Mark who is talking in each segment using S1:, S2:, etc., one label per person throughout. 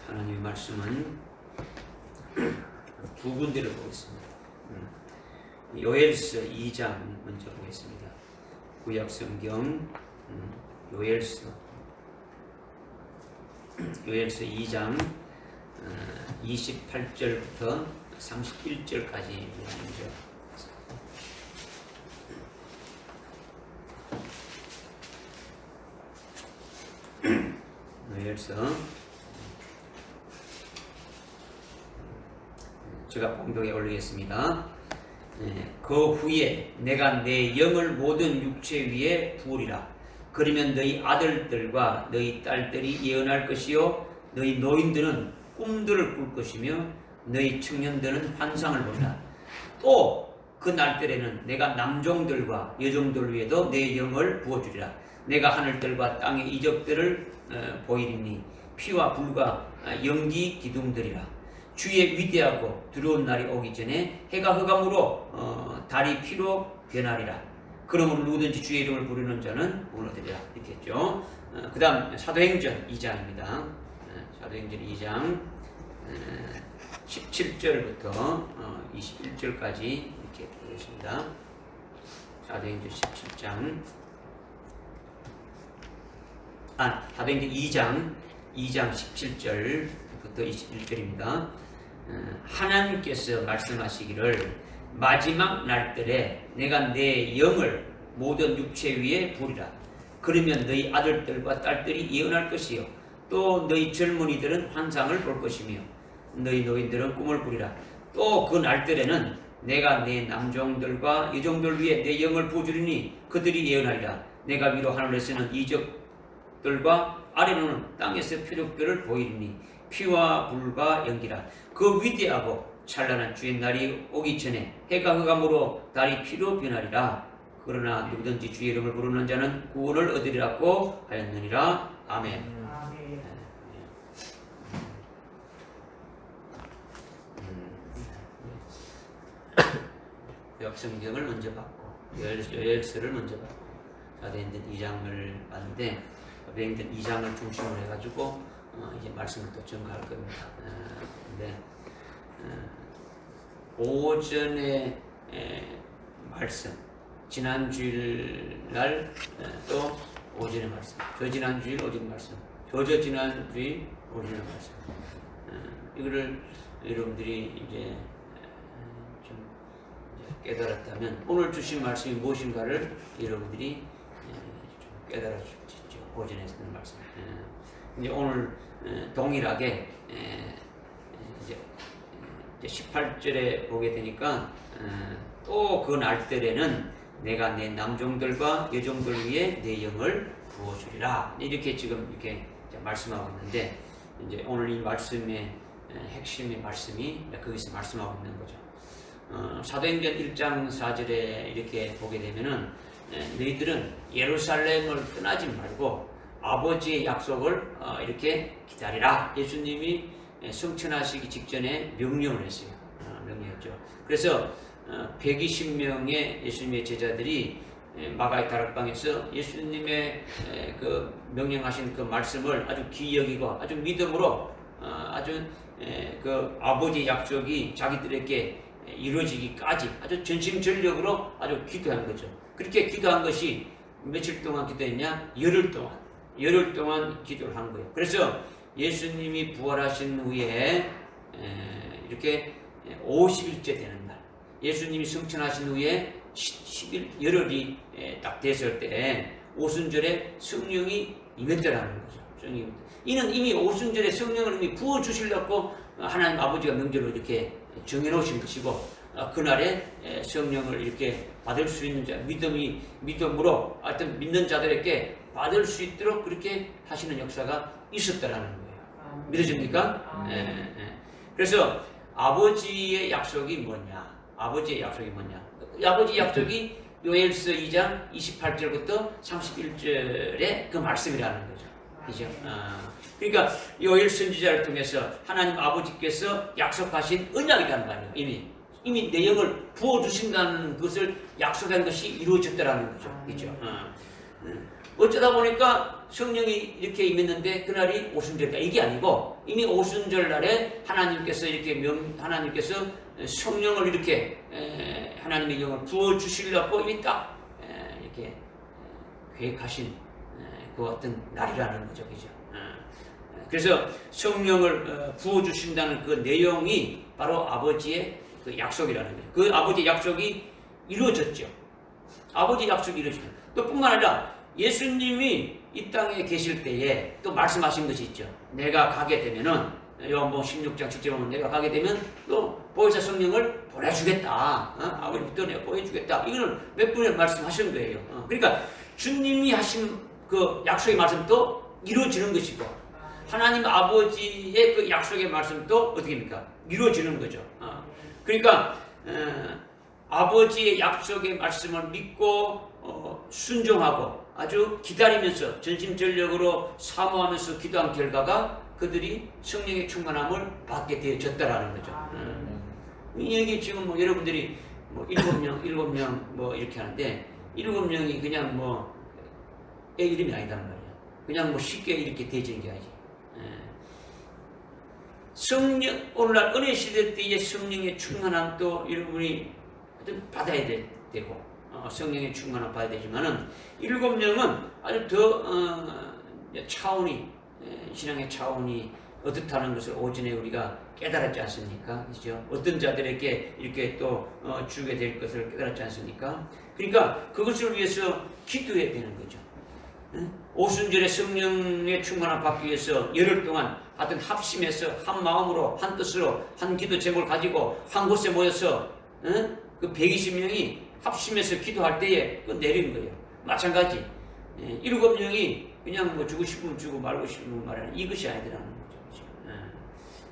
S1: 하나님의 말씀은 두 군데를 보겠습니다. 요엘서 2장 먼저 보겠습니다. 구약 성경 요엘서 2장 28절부터 31절까지 먼저 요엘서 제가 봉독에 올리겠습니다. 그 후에 내가 내 영을 모든 육체 위에 부으리라. 그러면 너희 아들들과 너희 딸들이 예언할 것이요 너희 노인들은 꿈들을 꿀 것이며 너희 청년들은 환상을 보리라. 또 그 날들에는 내가 남종들과 여종들 위에도 내 영을 부어주리라. 내가 하늘들과 땅의 이적들을 보이리니 피와 불과 연기 기둥들이라. 주의 위대하고 두려운 날이 오기 전에 해가 흑암으로 달이 피로 변하리라. 그러므로 누구든지 주의 이름을 부르는 자는 복을 얻으리라. 이렇게 했죠. 그 다음 사도행전 2장입니다. 사도행전 2장 17절부터 21절까지 이렇게 보겠습니다. 사도행전 17장 사도행전 2장 17절부터 21절입니다. 하나님께서 말씀하시기를 마지막 날들에 내가 내 영을 모든 육체 위에 부으리라. 그러면 너희 아들들과 딸들이 예언할 것이요 또 너희 젊은이들은 환상을 볼 것이며 너희 노인들은 꿈을 꾸리라. 또 그 날들에는 내가 내 남종들과 여종들 위에 내 영을 부어주리니 그들이 예언하리라. 내가 위로 하늘에서는 이적들과 아래로는 땅에서 표적들을 보이리니 피와 불과 연기라. 그 위대하고 찬란한 주의 날이 오기 전에 해가 흑암으로 달이 피로 변하리라. 그러나 누구든지 주의 이름을 부르는 자는 구원을 얻으리라고 하였느니라. 아멘. 역성경을 먼저 받고 요엘서를 먼저 받고 사도행전 2장을 봤는데 사도행전 2장을 중심으로 해가지고 이제 말씀을 또 전가할 겁니다. 근데 오전에 말씀, 지난 주일 날 또 오전에 말씀, 저 지난 주일 오전 말씀, 저 지난 주일 오전에 말씀. 이거를 여러분들이 이제 좀 깨달았다면 오늘 주신 말씀이 무엇인가를 여러분들이 좀 깨달아 주십시오. 오전에 쓰는 말씀. 이제 오늘 동일하게 이제 18절에 보게 되니까 또 그 날들에는 내가 내 남종들과 여종들 위에 내 영을 부어주리라. 이렇게 지금 이렇게 말씀하고 있는데 이제 오늘 이 말씀의 핵심의 말씀이 거기서 말씀하고 있는 거죠. 사도행전 1장 4절에 이렇게 보게 되면은 너희들은 예루살렘을 떠나지 말고 아버지의 약속을 이렇게 기다리라. 예수님이 승천하시기 직전에 명령을 했어요. 명령했죠. 그래서 120명의 예수님의 제자들이 마가의 다락방에서 예수님의 그 명령하신 그 말씀을 아주 귀히 여기고 아주 믿음으로 아주 그 아버지의 약속이 자기들에게 이루어지기까지 아주 전심전력으로 아주 기도한 거죠. 그렇게 기도한 것이 며칠 동안 기도했냐? 열흘 동안 기도를 한 거예요. 그래서 예수님이 부활하신 후에 이렇게 50일째 되는 날, 예수님이 승천하신 후에 10일 열흘이 딱 됐을 때 오순절에 성령이 임했더라는 거죠. 이는 이미 오순절에 성령을 이미 부어 주시려고 하나님 아버지가 명절로 이렇게 정해놓으신 것이고 그날에 성령을 이렇게 받을 수 있는 자, 믿음으로 하여튼 믿는 자들에게 받을 수 있도록 그렇게 하시는 역사가 있었다라는 거예요. 믿어집니까? 그래서 아버지의 약속이 뭐냐? 아버지의 약속이 요엘서 2장 28절부터 31절의 그 말씀이라는 거죠. 그죠? 그러니까 요엘 선지자를 통해서 하나님 아버지께서 약속하신 언약이란 말이에요. 이미 내 영을 부어주신다는 것을 약속한 것이 이루어졌다라는 거죠. 그죠? 어쩌다 보니까 성령이 이렇게 임했는데 그날이 오순절이다 이게 아니고 이미 오순절 날에 하나님께서 하나님께서 성령을 이렇게 하나님의 영을 부어 주시려고 이미 딱 이렇게 계획하신 그 어떤 날이라는 거죠, 그죠? 그래서 성령을 부어 주신다는 그 내용이 바로 아버지의 그 약속이라는 거예요. 그 아버지의 약속이 이루어졌죠. 아버지의 약속이 이루어졌죠. 또 뿐만 아니라 예수님이 이 땅에 계실 때에 또 말씀하신 것이 있죠. 내가 가게 되면은 요한복음 16장 7절에 보면 내가 가게 되면 또 보혜사 성령을 보내주겠다. 아버지부터 내가 보여주겠다. 이거는 몇 번에 말씀하신 거예요. 그러니까 주님이 하신 그 약속의 말씀도 이루어지는 것이고 하나님 아버지의 그 약속의 말씀도 어떻게 합니까? 이루어지는 거죠. 그러니까 아버지의 약속의 말씀을 믿고 순종하고 아주 기다리면서 전심전력으로 사모하면서 기도한 결과가 그들이 성령의 충만함을 받게 되어졌다라는 거죠. 여기 지금 뭐 여러분들이 뭐 7명 뭐 이렇게 하는데 7명이 그냥 뭐 애 이름이 아니단 말이야. 그냥 뭐 쉽게 이렇게 되어지는 게 아니지. 성령, 오늘날 은혜 시대 때의 성령의 충만함도 여러분이 받아야 되고 성령의 충만함 받아야 되지만은 7명은 아주 더 차원이 신앙의 차원이 어떻다는 것을 오전에 우리가 깨달았지 않습니까? 그렇죠? 어떤 자들에게 이렇게 또 주게 될 것을 깨달았지 않습니까? 그러니까 그것을 위해서 기도해야 되는 거죠. 오순절에 성령의 충만함 받기 위해서 열흘 동안 하여튼 합심해서 한 마음으로 한 뜻으로 한 기도 제목을 가지고 한 곳에 모여서 그 120명이 합심해서 기도할 때에 그 내린 거예요. 마찬가지 7명이 그냥 뭐 주고 싶으면 주고 말고 싶으면 말하는 이것이 아니더라는 거죠.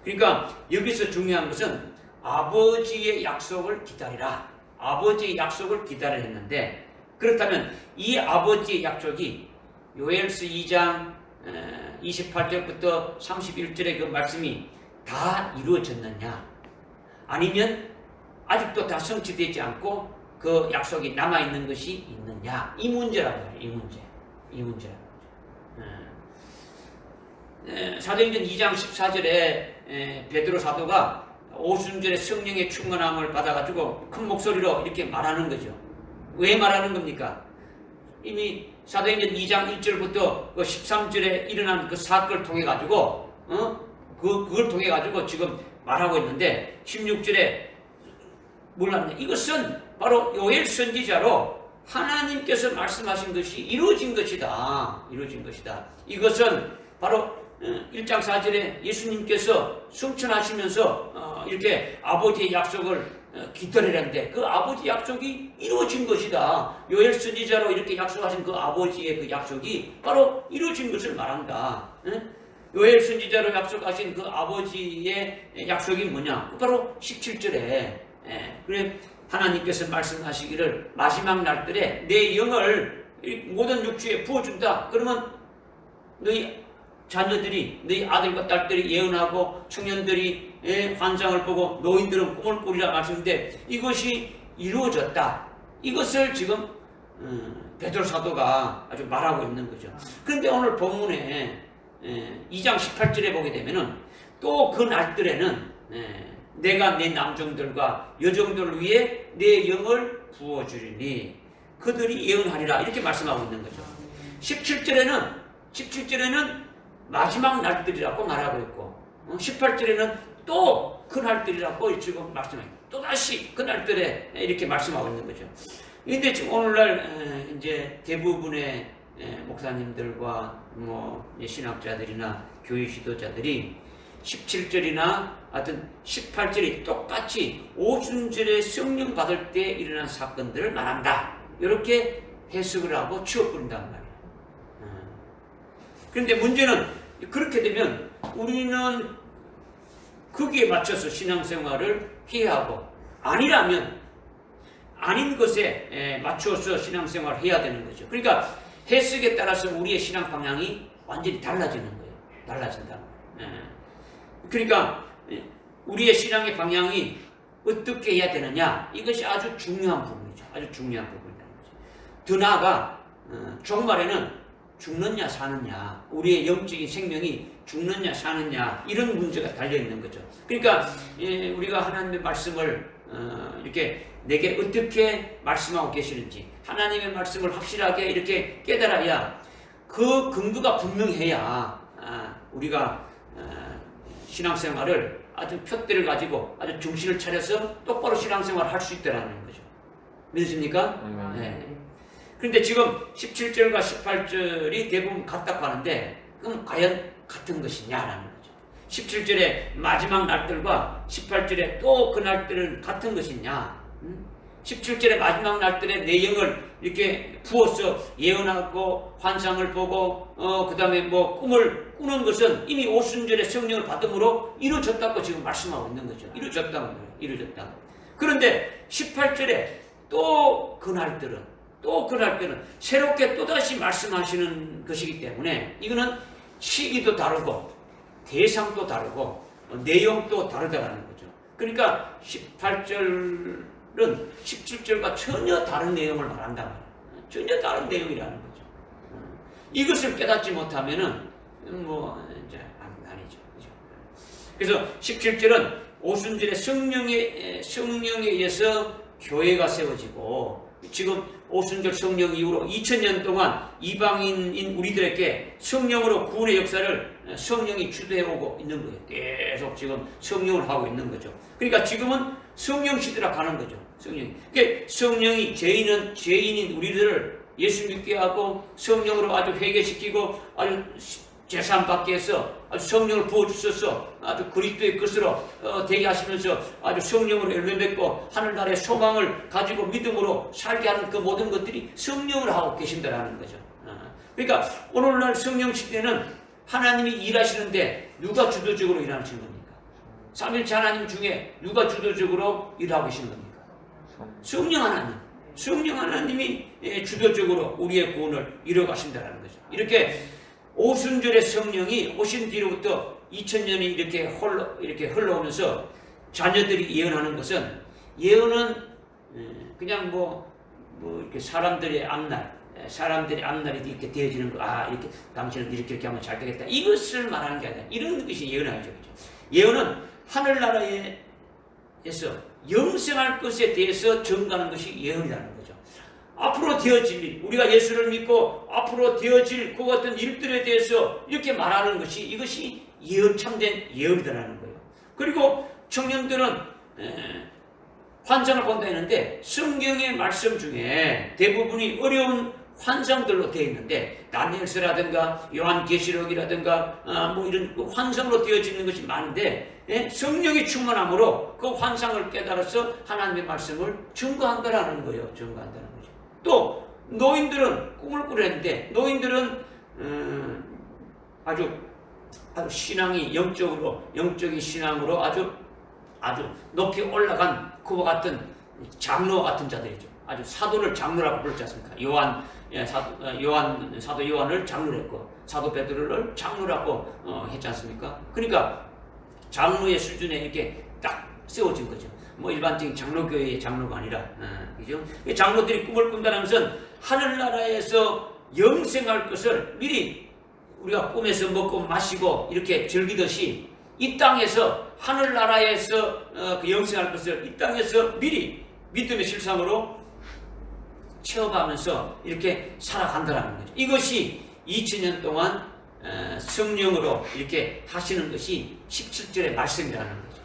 S1: 그러니까 여기서 중요한 것은 아버지의 약속을 기다리라. 아버지의 약속을 기다려야 했는데 그렇다면 이 아버지의 약속이 요엘서 2장 28절부터 31절의 그 말씀이 다 이루어졌느냐 아니면 아직도 다 성취되지 않고 그 약속이 남아있는 것이 있느냐 이 문제라는 거예요. 이 문제라는 거죠. 사도행전 2장 14절에 베드로 사도가 오순절에 성령의 충만함을 받아가지고 큰 목소리로 이렇게 말하는 거죠. 왜 말하는 겁니까? 이미 사도행전 2장 1절부터 그 13절에 일어난 그 사건을 통해 가지고 그걸 통해 가지고 지금 말하고 있는데 16절에 몰랐네. 이것은 바로 요엘 선지자로 하나님께서 말씀하신 것이 이루어진 것이다. 이루어진 것이다. 이것은 바로 1장 4절에 예수님께서 승천하시면서 이렇게 아버지의 약속을 기다리는데 그 아버지 약속이 이루어진 것이다. 요엘 선지자로 이렇게 약속하신 그 아버지의 그 약속이 바로 이루어진 것을 말한다. 요엘 선지자로 약속하신 그 아버지의 약속이 뭐냐? 바로 17절에 그래 하나님께서 말씀하시기를 마지막 날들에 내 영을 모든 육체에 부어준다. 그러면 너희 자녀들이 너희 아들과 딸들이 예언하고 청년들이 환상을 보고 노인들은 꿈을 꾸리라 말씀인데 이것이 이루어졌다. 이것을 지금 베드로 사도가 아주 말하고 있는 거죠. 그런데 오늘 본문에 2장 18절에 보게 되면은 또 그 날들에는 내가 내 남종들과 여종들 위에 내 영을 부어주리니 그들이 예언하리라 이렇게 말씀하고 있는 거죠. 17절에는 마지막 날들이라고 말하고 있고 18절에는 또 그 날들이라고 지금 말씀해요. 또다시 그 날들에 이렇게 말씀하고 있는 거죠. 그런데 지금 오늘날 이제 대부분의 목사님들과 뭐 신학자들이나 교회 지도자들이 17절이나 하여튼 18절이 똑같이 오순절에 성령 받을 때 일어난 사건들을 말한다. 이렇게 해석을 하고 치워버린단 말이에요. 그런데 문제는 그렇게 되면 우리는 거기에 맞춰서 신앙생활을 해야 하고 아니라면 아닌 것에 맞춰서 신앙생활을 해야 되는 거죠. 그러니까 해석에 따라서 우리의 신앙 방향이 완전히 달라지는 거예요. 달라진다. 그러니까 우리의 신앙의 방향이 어떻게 해야 되느냐 이것이 아주 중요한 부분이죠. 아주 중요한 부분이라는 거죠. 더 나아가 종말에는 죽느냐 사느냐, 우리의 영적인 생명이 죽느냐 사느냐, 이런 문제가 달려있는 거죠. 그러니까 우리가 하나님의 말씀을 이렇게 내게 어떻게 말씀하고 계시는지, 하나님의 말씀을 확실하게 이렇게 깨달아야, 그 근거가 분명해야 우리가 신앙생활을 아주 표대를 가지고 아주 정신을 차려서 똑바로 신앙생활을 할 수 있다는 거죠. 믿으십니까? 네. 그런데 지금 17절과 18절이 대부분 같다고 하는데, 그럼 과연 같은 것이냐라는 거죠. 17절의 마지막 날들과 18절의 또 그 날들은 같은 것이냐? 17절의 마지막 날들의 내용을 이렇게 부어서 예언하고 환상을 보고 그 다음에 뭐 꿈을 꾸는 것은 이미 오순절의 성령을 받음으로 이루어졌다고 지금 말씀하고 있는 거죠. 이루어졌다는 거예요. 이루어졌다. 그런데 18절에 또 그 날들은 새롭게 또다시 말씀하시는 것이기 때문에, 이거는 시기도 다르고 대상도 다르고 내용도 다르다는 거죠. 그러니까 18절은 17절과 전혀 다른 내용을 말한다 말이에요. 전혀 다른 내용이라는 거죠. 이것을 깨닫지 못하면은 뭐 이제 아니죠. 그래서 17절은 오순절의 성령에 의해서 교회가 세워지고, 지금 오순절 성령 이후로 2000년 동안 이방인인 우리들에게 성령으로 구원의 역사를 성령이 주도해오고 있는 거예요. 계속 지금 성령을 하고 있는 거죠. 그러니까 지금은 성령 시대라 가는 거죠. 그러니까 성령이 죄인인 우리들을 예수 믿게 하고 성령으로 아주 회개시키고 아주 재산 받게 해서 아주 성령을 부어주셔서 아주 그리스도의 것으로 되게 하시면서 아주 성령으로 열매 맺고 하늘나라의 소망을 가지고 믿음으로 살게 하는 그 모든 것들이 성령을 하고 계신다라는 거죠. 그러니까 오늘날 성령 시대는 하나님이 일하시는데 누가 주도적으로 일하시는 겁니까? 삼일체 하나님 중에 누가 주도적으로 일하고 계신 겁니까? 성령 하나님이 주도적으로 우리의 구원을 이뤄가신다는 거죠. 이렇게 오순절의 성령이 오신 뒤로부터 2000년이 이렇게 흘러오면서 자녀들이 예언하는 것은, 예언은 그냥 이렇게 사람들의 앞날이 이렇게 되어지는 거, 이렇게 당신은 이렇게 하면 잘 되겠다, 이것을 말하는 게 아니라 이런 것이 예언이죠. 예언은 하늘나라에서 영생할 것에 대해서 전가하는 것이 예언이라는 거죠. 앞으로 되어질 일, 우리가 예수를 믿고 앞으로 되어질 그 같은 일들에 대해서 이렇게 말하는 것이, 이것이 참된 예언이라는 거예요. 그리고 청년들은 환상을 본다 했는데, 성경의 말씀 중에 대부분이 어려운 환상들로 되어 있는데, 다니엘서라든가 요한계시록이라든가 뭐 이런 환상으로 되어지는 것이 많은데, 성령이 충만함으로 그 환상을 깨달아서 하나님의 말씀을 증거한다라는 거예요. 증거한다는 거죠. 또 노인들은 꿈을 꾸렸는데, 노인들은 아주 신앙이 영적인 신앙으로 아주 높이 올라간 그와 같은 장로와 같은 자들이죠. 아주 사도를 장로라고 부르지 않습니까? 사도 요한을 장로로 했고, 사도 베드로를 장로라고 했지 않습니까? 그러니까 장로의 수준에 이렇게 딱 세워진 거죠. 뭐 일반적인 장로교회의 장로가 아니라, 그죠? 장로들이 꿈을 꾼다는 것은 하늘나라에서 영생할 것을 미리 우리가 꿈에서 먹고 마시고 이렇게 즐기듯이, 이 땅에서 하늘나라에서 그 영생할 것을 이 땅에서 미리 믿음의 실상으로 체험하면서 이렇게 살아간다는 거죠. 이것이 2000년 동안 성령으로 이렇게 하시는 것이 17절의 말씀이라는 거죠.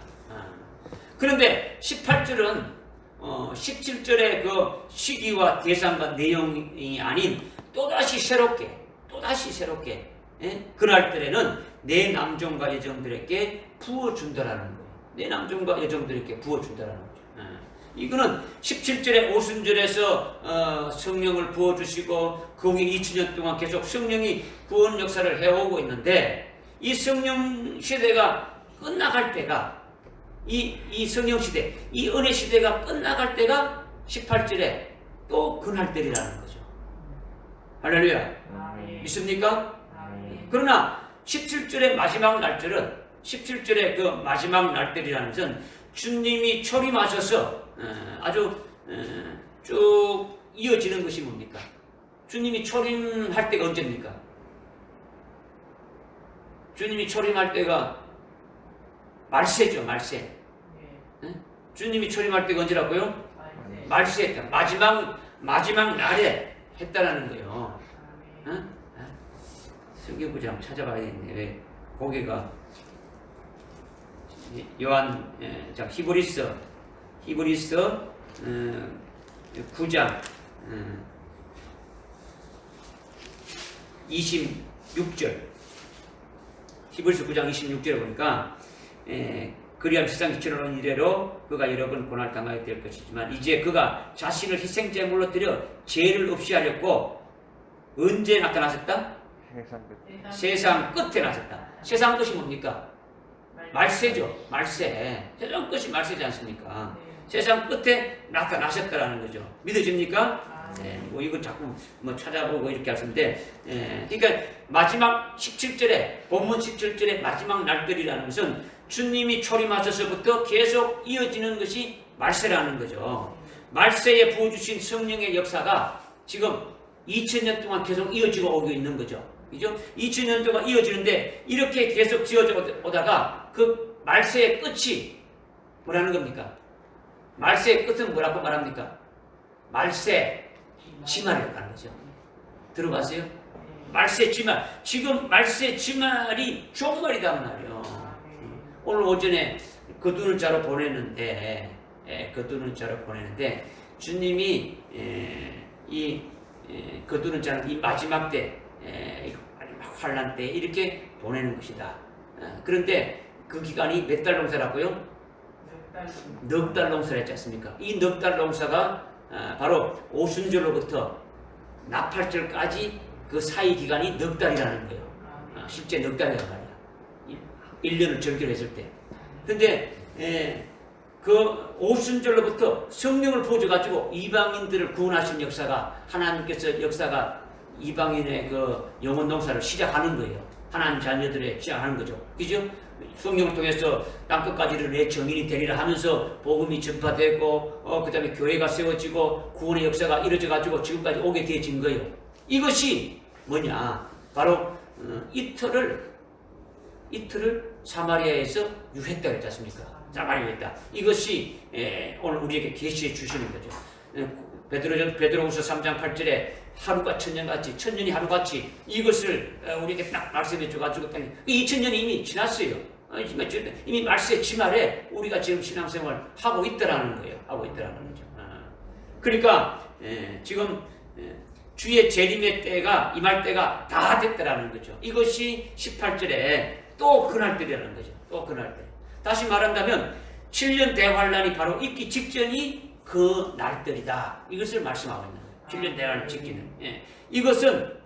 S1: 그런데 18절은 17절의 그 시기와 대상과 내용이 아닌 또다시 새롭게 그날들에는 내 남종과 여종들에게 부어준다라는 거예요. 내 남종과 여종들에게 부어준다라는 거죠. 이거는 17절의 오순절에서 성령을 부어주시고 그 후에 2000년 동안 계속 성령이 구원 역사를 해오고 있는데, 이 성령 시대가 끝나갈 때가, 이 성령 시대, 이 은혜 시대가 끝나갈 때가 18절에 또 그날들이라는 거죠. 할렐루야. 믿습니까? 그러나 17절의 마지막 날들은, 17절의 그 마지막 날들이라는 것은 주님이 초림하셔서 아주 쭉 이어지는 것이 뭡니까? 주님이 초림할 때가 언제입니까? 주님이 초림할 때가 말세죠, 말세. 응? 주님이 초림할 때가 언제라고요? 말세 했다. 마지막 날에 했다라는 거예요. 응? 성경구절 한번 찾아봐야겠네. 왜 거기가 요한 자 히브리서 9장 26절 히브리서 9장 26절에 보니까 그리함 세상 기초로는 이래로 그가 여러 번 고난을 당하게 될 것이지만 이제 그가 자신을 희생제물로 드려 죄를 없이 하렸고 언제 나타나셨다? 세상 끝에 나셨다. 세상 끝이 뭡니까? 말세죠. 말세. 세상 끝이 말세지 않습니까? 세상 끝에 나타나셨다라는 거죠. 믿어집니까? 네, 뭐 이거 자꾸 뭐 찾아보고 이렇게 하시는데, 그러니까 마지막 17절에 본문 17절에 마지막 날들이라는 것은 주님이 초림하셔서부터 계속 이어지는 것이 말세라는 거죠. 말세에 부어주신 성령의 역사가 지금 2000년 동안 계속 이어지고 오고 있는 거죠. 그죠? 2000년 동안 이어지는데 이렇게 계속 지어져 오다가 그 말세의 끝이 뭐라는 겁니까? 말세의 끝은 뭐라고 말합니까? 말세 지말이라고 하는 거죠. 들어봤어요? 말세 지말. 지금 말세 지말이 종말이란 말이에요. 오늘 오전에 거두는 자로 보내는데, 주님이 이 거두는 자는 이 마지막 때, 마지막 환란 때 이렇게 보내는 것이다. 그런데 그 기간이 몇 달 농사라고요? 넉 달 농사를 했지 않습니까? 이 넉 달 농사가 바로 오순절로부터 나팔절까지 그 사이 기간이 넉 달이라는 거예요. 실제 넉 달이란 말이야. 1년을 절기로 했을 때. 근데 그 오순절로부터 성령을 부어줘가지고 이방인들을 구원하신 역사가 하나님께서 역사가 이방인의 그 영혼 농사를 시작하는 거예요. 하나님 자녀들의 시작하는 거죠. 그죠? 성령을 통해서 땅끝까지를 내 정인이 되리라 하면서 복음이 전파되고 그 다음에 교회가 세워지고 구원의 역사가 이루어져가지고 지금까지 오게 되어진 거예요. 이것이 뭐냐? 바로 이틀을 사마리아에서 유했다 그랬지 않습니까? 사마리아에 했다. 이것이 오늘 우리에게 계시해 주시는 거죠. 베드로후서 3장 8절에 하루가 천년같이 천년이 하루같이 이것을 우리에게 딱 말씀해 줘가지고 2000년이 이미 지났어요. 이미 말세 지말에 우리가 지금 신앙생활 하고 있더라는 거예요. 하고 있더라는 거죠. 그러니까 지금 주의 재림의 때가 임할 때가 다 됐더라는 거죠. 이것이 18절에 또 그날들이라는 거죠. 또 그날들. 다시 말한다면 7년 대환란이 바로 있기 직전이 그 날들이다. 이것을 말씀하고 있는 거예요. 7년 대환란 직기는. 이것은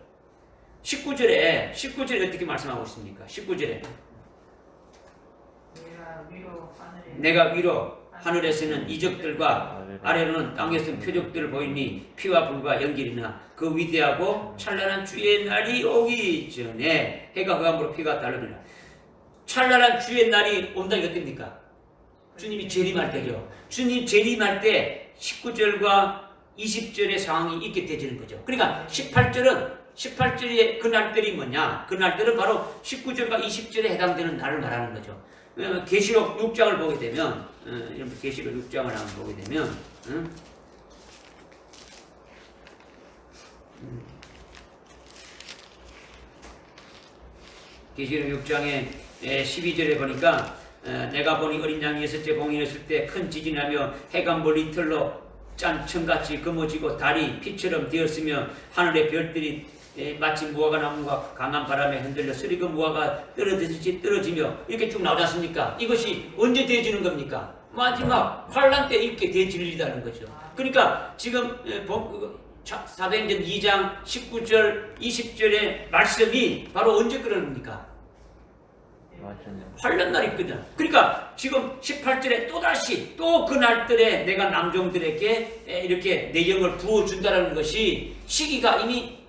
S1: 19절에 어떻게 말씀하고 있습니까? 19절에 내가 위로 하늘에서는 이적들과 아래로는 땅에서는 표적들을 보이니 피와 불과 연기이나 그 위대하고 찬란한 주의 날이 오기 전에 해가 흑암으로 피가 달르느니라. 찬란한 주의 날이 온다는 게 어떻습니까? 주님이 재림할 때죠. 주님 재림할 때 19절과 20절의 상황이 있게 되지는 거죠. 그러니까 18절의 그 날들이 뭐냐? 그 날들은 바로 19절과 20절에 해당되는 날을 말하는 거죠. 계시록 6장을 보게 되면, 계시록 6장을 한번 보게 되면, 계시록 6장의 12절에 보니까 내가 보니 어린 양이 여섯째 봉인했을 때 큰 지진이 나며 해가 멀리 이틀로 짠 천같이 검어지고 달이 피처럼 되었으며 하늘의 별들이 마치 무화과 나무가 강한 바람에 흔들려 쓰리고 무화과 떨어지듯이 떨어지며 이렇게 쭉 나오지 않습니까? 이것이 언제 되어지는 겁니까? 마지막 환란 때 이렇게 되어지리라는 거죠. 그러니까 지금 사도행전 2장 19절 20절의 말씀이 바로 언제 그러는겁니까? 환란 날이 있거든. 그러니까 지금 18절에 또다시 또 그 날들에 내가 남종들에게 이렇게 내 영을 부어준다는 것이 시기가 이미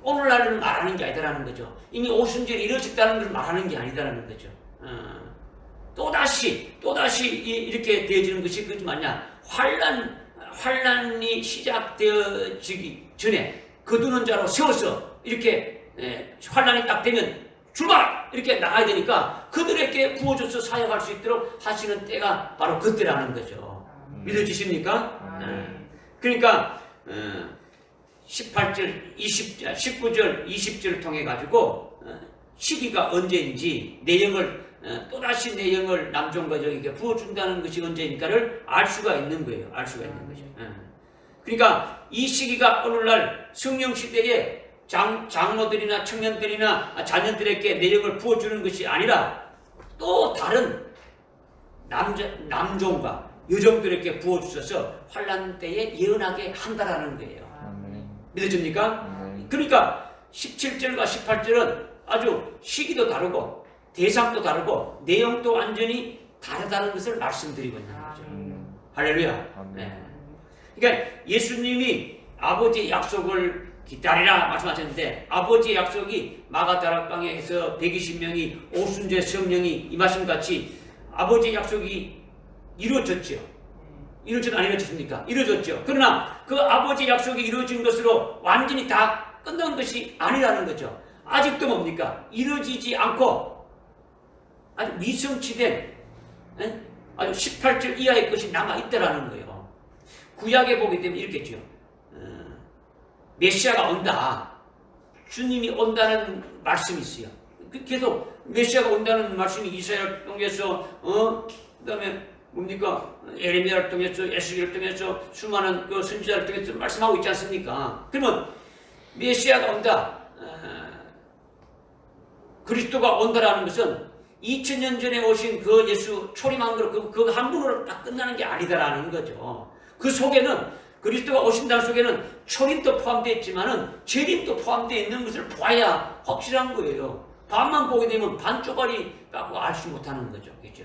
S1: 오늘날을 말하는 게 아니다라는 거죠. 이미 오순절이 이루어졌다는 걸 말하는 게 아니다라는 거죠. 또다시 이렇게 되어지는 것이 그것이 뭐냐? 환란이 시작되어지기 전에 거두는 자로 세워서 이렇게 환란이 딱 되면 출발! 이렇게 나가야 되니까 그들에게 부어줘서 사역할 수 있도록 하시는 때가 바로 그때라는 거죠. 믿어지십니까? 그러니까 18절, 20절, 19절, 20절을 통해 가지고 시기가 언제인지 내용을 또다시 내용을 남종가족에게 부어준다는 것이 언제인가를 알 수가 있는 거예요. 알 수가 있는 거죠. 그러니까 이 시기가 오늘날 성령 시대에 장로들이나 청년들이나 자녀들에게 내용을 부어주는 것이 아니라 또 다른 남종과 여종들에게 부어주셔서 환란 때에 예언하게 한다라는 거예요. 믿어집니까? 그러니까 17절과 18절은 아주 시기도 다르고 대상도 다르고 내용도 완전히 다르다는 것을 말씀드리고 있는 거죠. 할렐루야. 네. 그러니까 예수님이 아버지의 약속을 기다리라 말씀하셨는데 아버지의 약속이 마가다락방에서 120명이 오순절 성령이 임하신 같이 아버지의 약속이 이루어졌죠. 이루어졌 안 이루어졌습니까? 이루어졌죠. 그러나 그 아버지의 약속이 이루어진 것으로 완전히 다 끝난 것이 아니라는 거죠. 아직도 뭡니까? 이루어지지 않고 아주 미성취된 아주 18절 이하의 것이 남아있다라는 거예요. 구약에 보게 되면 이렇겠죠. 메시아가 온다. 주님이 온다는 말씀이 있어요. 계속 메시아가 온다는 말씀이 이사야를 통해서 그 다음에 뭡니까? 에레미야를 통해서 에스겔을 통해서 수많은 그 선지자를 통해서 말씀하고 있지 않습니까? 그러면 메시아가 온다. 그리스도가 온다라는 것은 2000년 전에 오신 그 예수 초림한 거로 그 한 분으로 딱 끝나는 게 아니다라는 거죠. 그 속에는 그리스도가 오신다는 속에는 초림도 포함되어 있지만은 재림도 포함되어 있는 것을 봐야 확실한 거예요. 반만 보게 되면 반 쪼가리 갖고 알지 못하는 거죠. 그죠?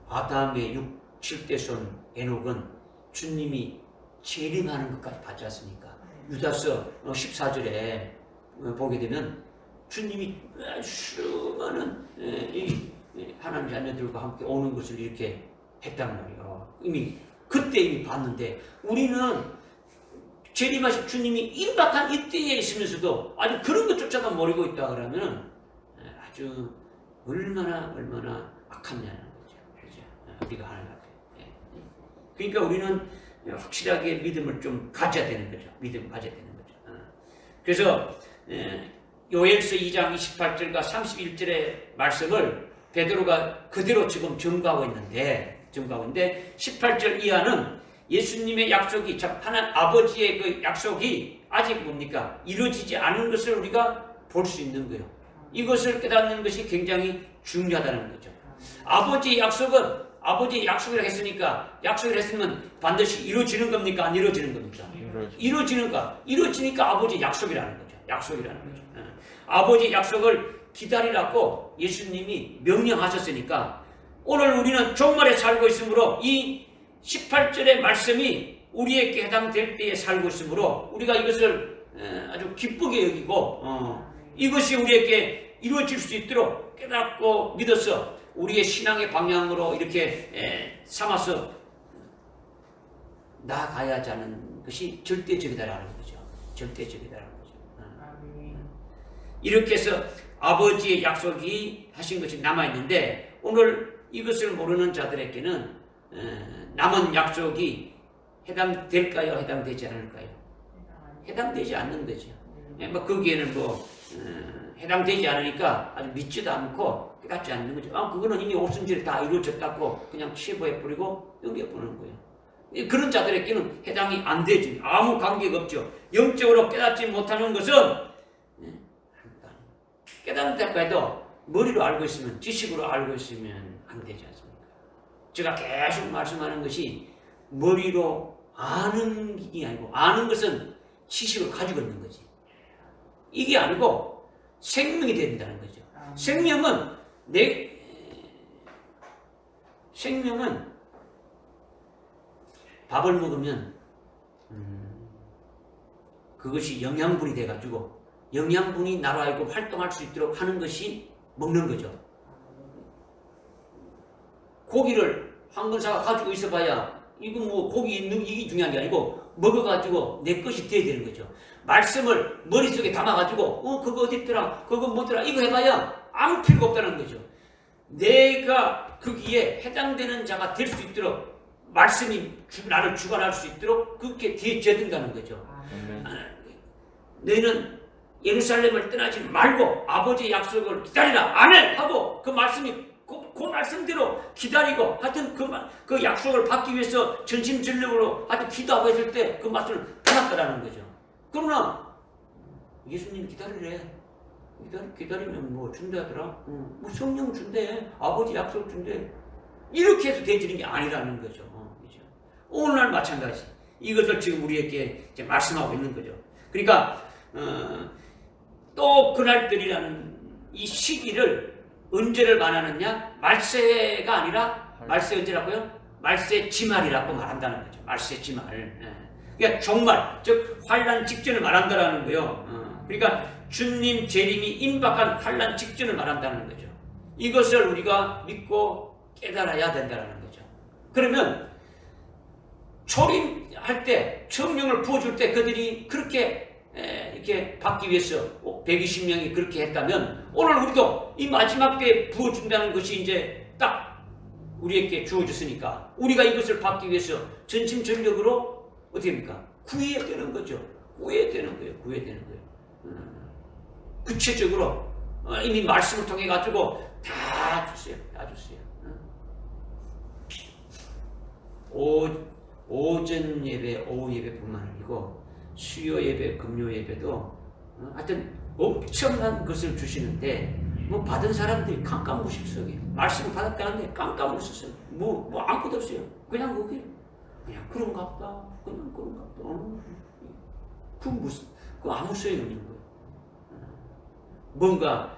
S1: 아담의 6, 7대 손 에녹은 주님이 재림하는 것까지 봤지 않습니까? 유다서 14절에 보게 되면 주님이 수많은 하나님 자녀들과 함께 오는 것을 이렇게 했단 말이에요. 그때 이미 봤는데 우리는 재림하신 주님이 임박한 이때에 있으면서도 아주 그런 것조차도 모르고 있다 그러면 아주 얼마나 악하냐는 거죠. 그죠? 우리가 하는 것 같아요. 그러니까 우리는 확실하게 믿음을 좀 가져야 되는 거죠. 믿음을 가져야 되는 거죠. 그래서 요엘서 2장 28절과 31절의 말씀을 베드로가 그대로 지금 증거하고 있는데 18절 이하는 예수님의 약속이 하나님 아버지의 그 약속이 아직 뭡니까? 이루어지지 않은 것을 우리가 볼 수 있는 거예요. 이것을 깨닫는 것이 굉장히 중요하다는 거죠. 아버지의 약속은 아버지의 약속이라고 했으니까 약속을 했으면 반드시 이루어지는 겁니까? 안 이루어지는 겁니까? 이루어지니까 아버지의 약속이라는 거죠. 약속이라는 거죠. 아버지의 약속을 기다리라고 예수님이 명령하셨으니까 오늘 우리는 종말에 살고 있으므로 이 18절의 말씀이 우리에게 해당될 때에 살고 있으므로 우리가 이것을 아주 기쁘게 여기고 이것이 우리에게 이루어질 수 있도록 깨닫고 믿어서 우리의 신앙의 방향으로 이렇게 삼아서 나아가야 하는 것이 절대적이다라는 거죠. 절대적이다라는 거죠. 이렇게 해서 아버지의 약속이 하신 것이 남아있는데 오늘 이것을 모르는 자들에게는 남은 약속이 해당될까요? 해당되지 않을까요? 해당되지 않는 거죠. 뭐 거기에는 해당되지 않으니까 아주 믿지도 않고 깨닫지 않는 거죠. 그거는 이미 오순절에 다 이루어졌다고 그냥 치부해버리고 넘겨보는 거예요. 그런 자들에게는 해당이 안 되지. 아무 관계가 없죠. 영적으로 깨닫지 못하는 것은 깨닫는다고 해도 머리로 알고 있으면 지식으로 알고 있으면 안 되지 않습니까? 제가 계속 말씀하는 것이 머리로 아는 게 아니고 아는 것은 지식을 가지고 있는 거지. 이게 아니고 생명이 된다는 거죠. 생명은 밥을 먹으면 그것이 영양분이 돼가지고 영양분이 나로 하여금 활동할 수 있도록 하는 것이 먹는 거죠. 고기를 한 근사가 가지고 있어봐야 이거 뭐 고기 있는 이게 중요한 게 아니고 먹어가지고 내 것이 돼야 되는 거죠. 말씀을 머릿속에 담아가지고 그거 어디 있더라 그거 뭐더라 이거 해봐야 아무 필요가 없다는 거죠. 내가 거기에 해당되는 자가 될 수 있도록 말씀이 나를 주관할 수 있도록 그렇게 되어져야 된다는 거죠. 너희는 예루살렘을 떠나지 말고 아버지의 약속을 기다리라. 아멘! 하고 그 말씀이 그 말씀대로 기다리고 하여튼 그 약속을 받기 위해서 전심전력으로 하여튼 기도하고 했을 때 그 말씀을 받았다라는 거죠. 그러나 예수님이 기다리래. 기다리면 뭐 준다더라? 뭐 성령 준대. 아버지 약속 준대. 이렇게 해서 되어지는 게 아니라는 거죠. 그죠? 오늘날 마찬가지. 이것을 지금 우리에게 이제 말씀하고 있는 거죠. 그러니까 또 그날들이라는 이 시기를 언제를 말하느냐? 말세가 아니라 말세 언제라고요? 말세 지말이라고 말한다는 거죠. 말세 지말. 그러니까 종말, 즉 환난 직전을 말한다라는 거예요. 그러니까 주님 재림이 임박한 환난 직전을 말한다는 거죠. 이것을 우리가 믿고 깨달아야 된다는 거죠. 그러면 초림할 때 성령을 부어줄 때 그들이 그렇게 이렇게 받기 위해서 120명이 그렇게 했다면 오늘 우리도 이 마지막 때에 부어준다는 것이 이제 딱 우리에게 주어졌으니까 우리가 이것을 받기 위해서 전심전력으로 어떻게 합니까? 구해야 되는 거죠. 구해야 되는 거예요. 구체적으로 이미 말씀을 통해 가지고 다 주세요. 오전 예배, 오후 예배뿐만 아니고 수요 예배, 금요 예배도 하여튼 엄청난 것을 주시는데 뭐 받은 사람들이 깜깜무실속이에요. 말씀을 받았다는데 깜깜무실속. 뭐 아무것도 없어요. 그냥 거기 그냥 그런갑다. 그 아무 소용이 없는 거예요. 뭔가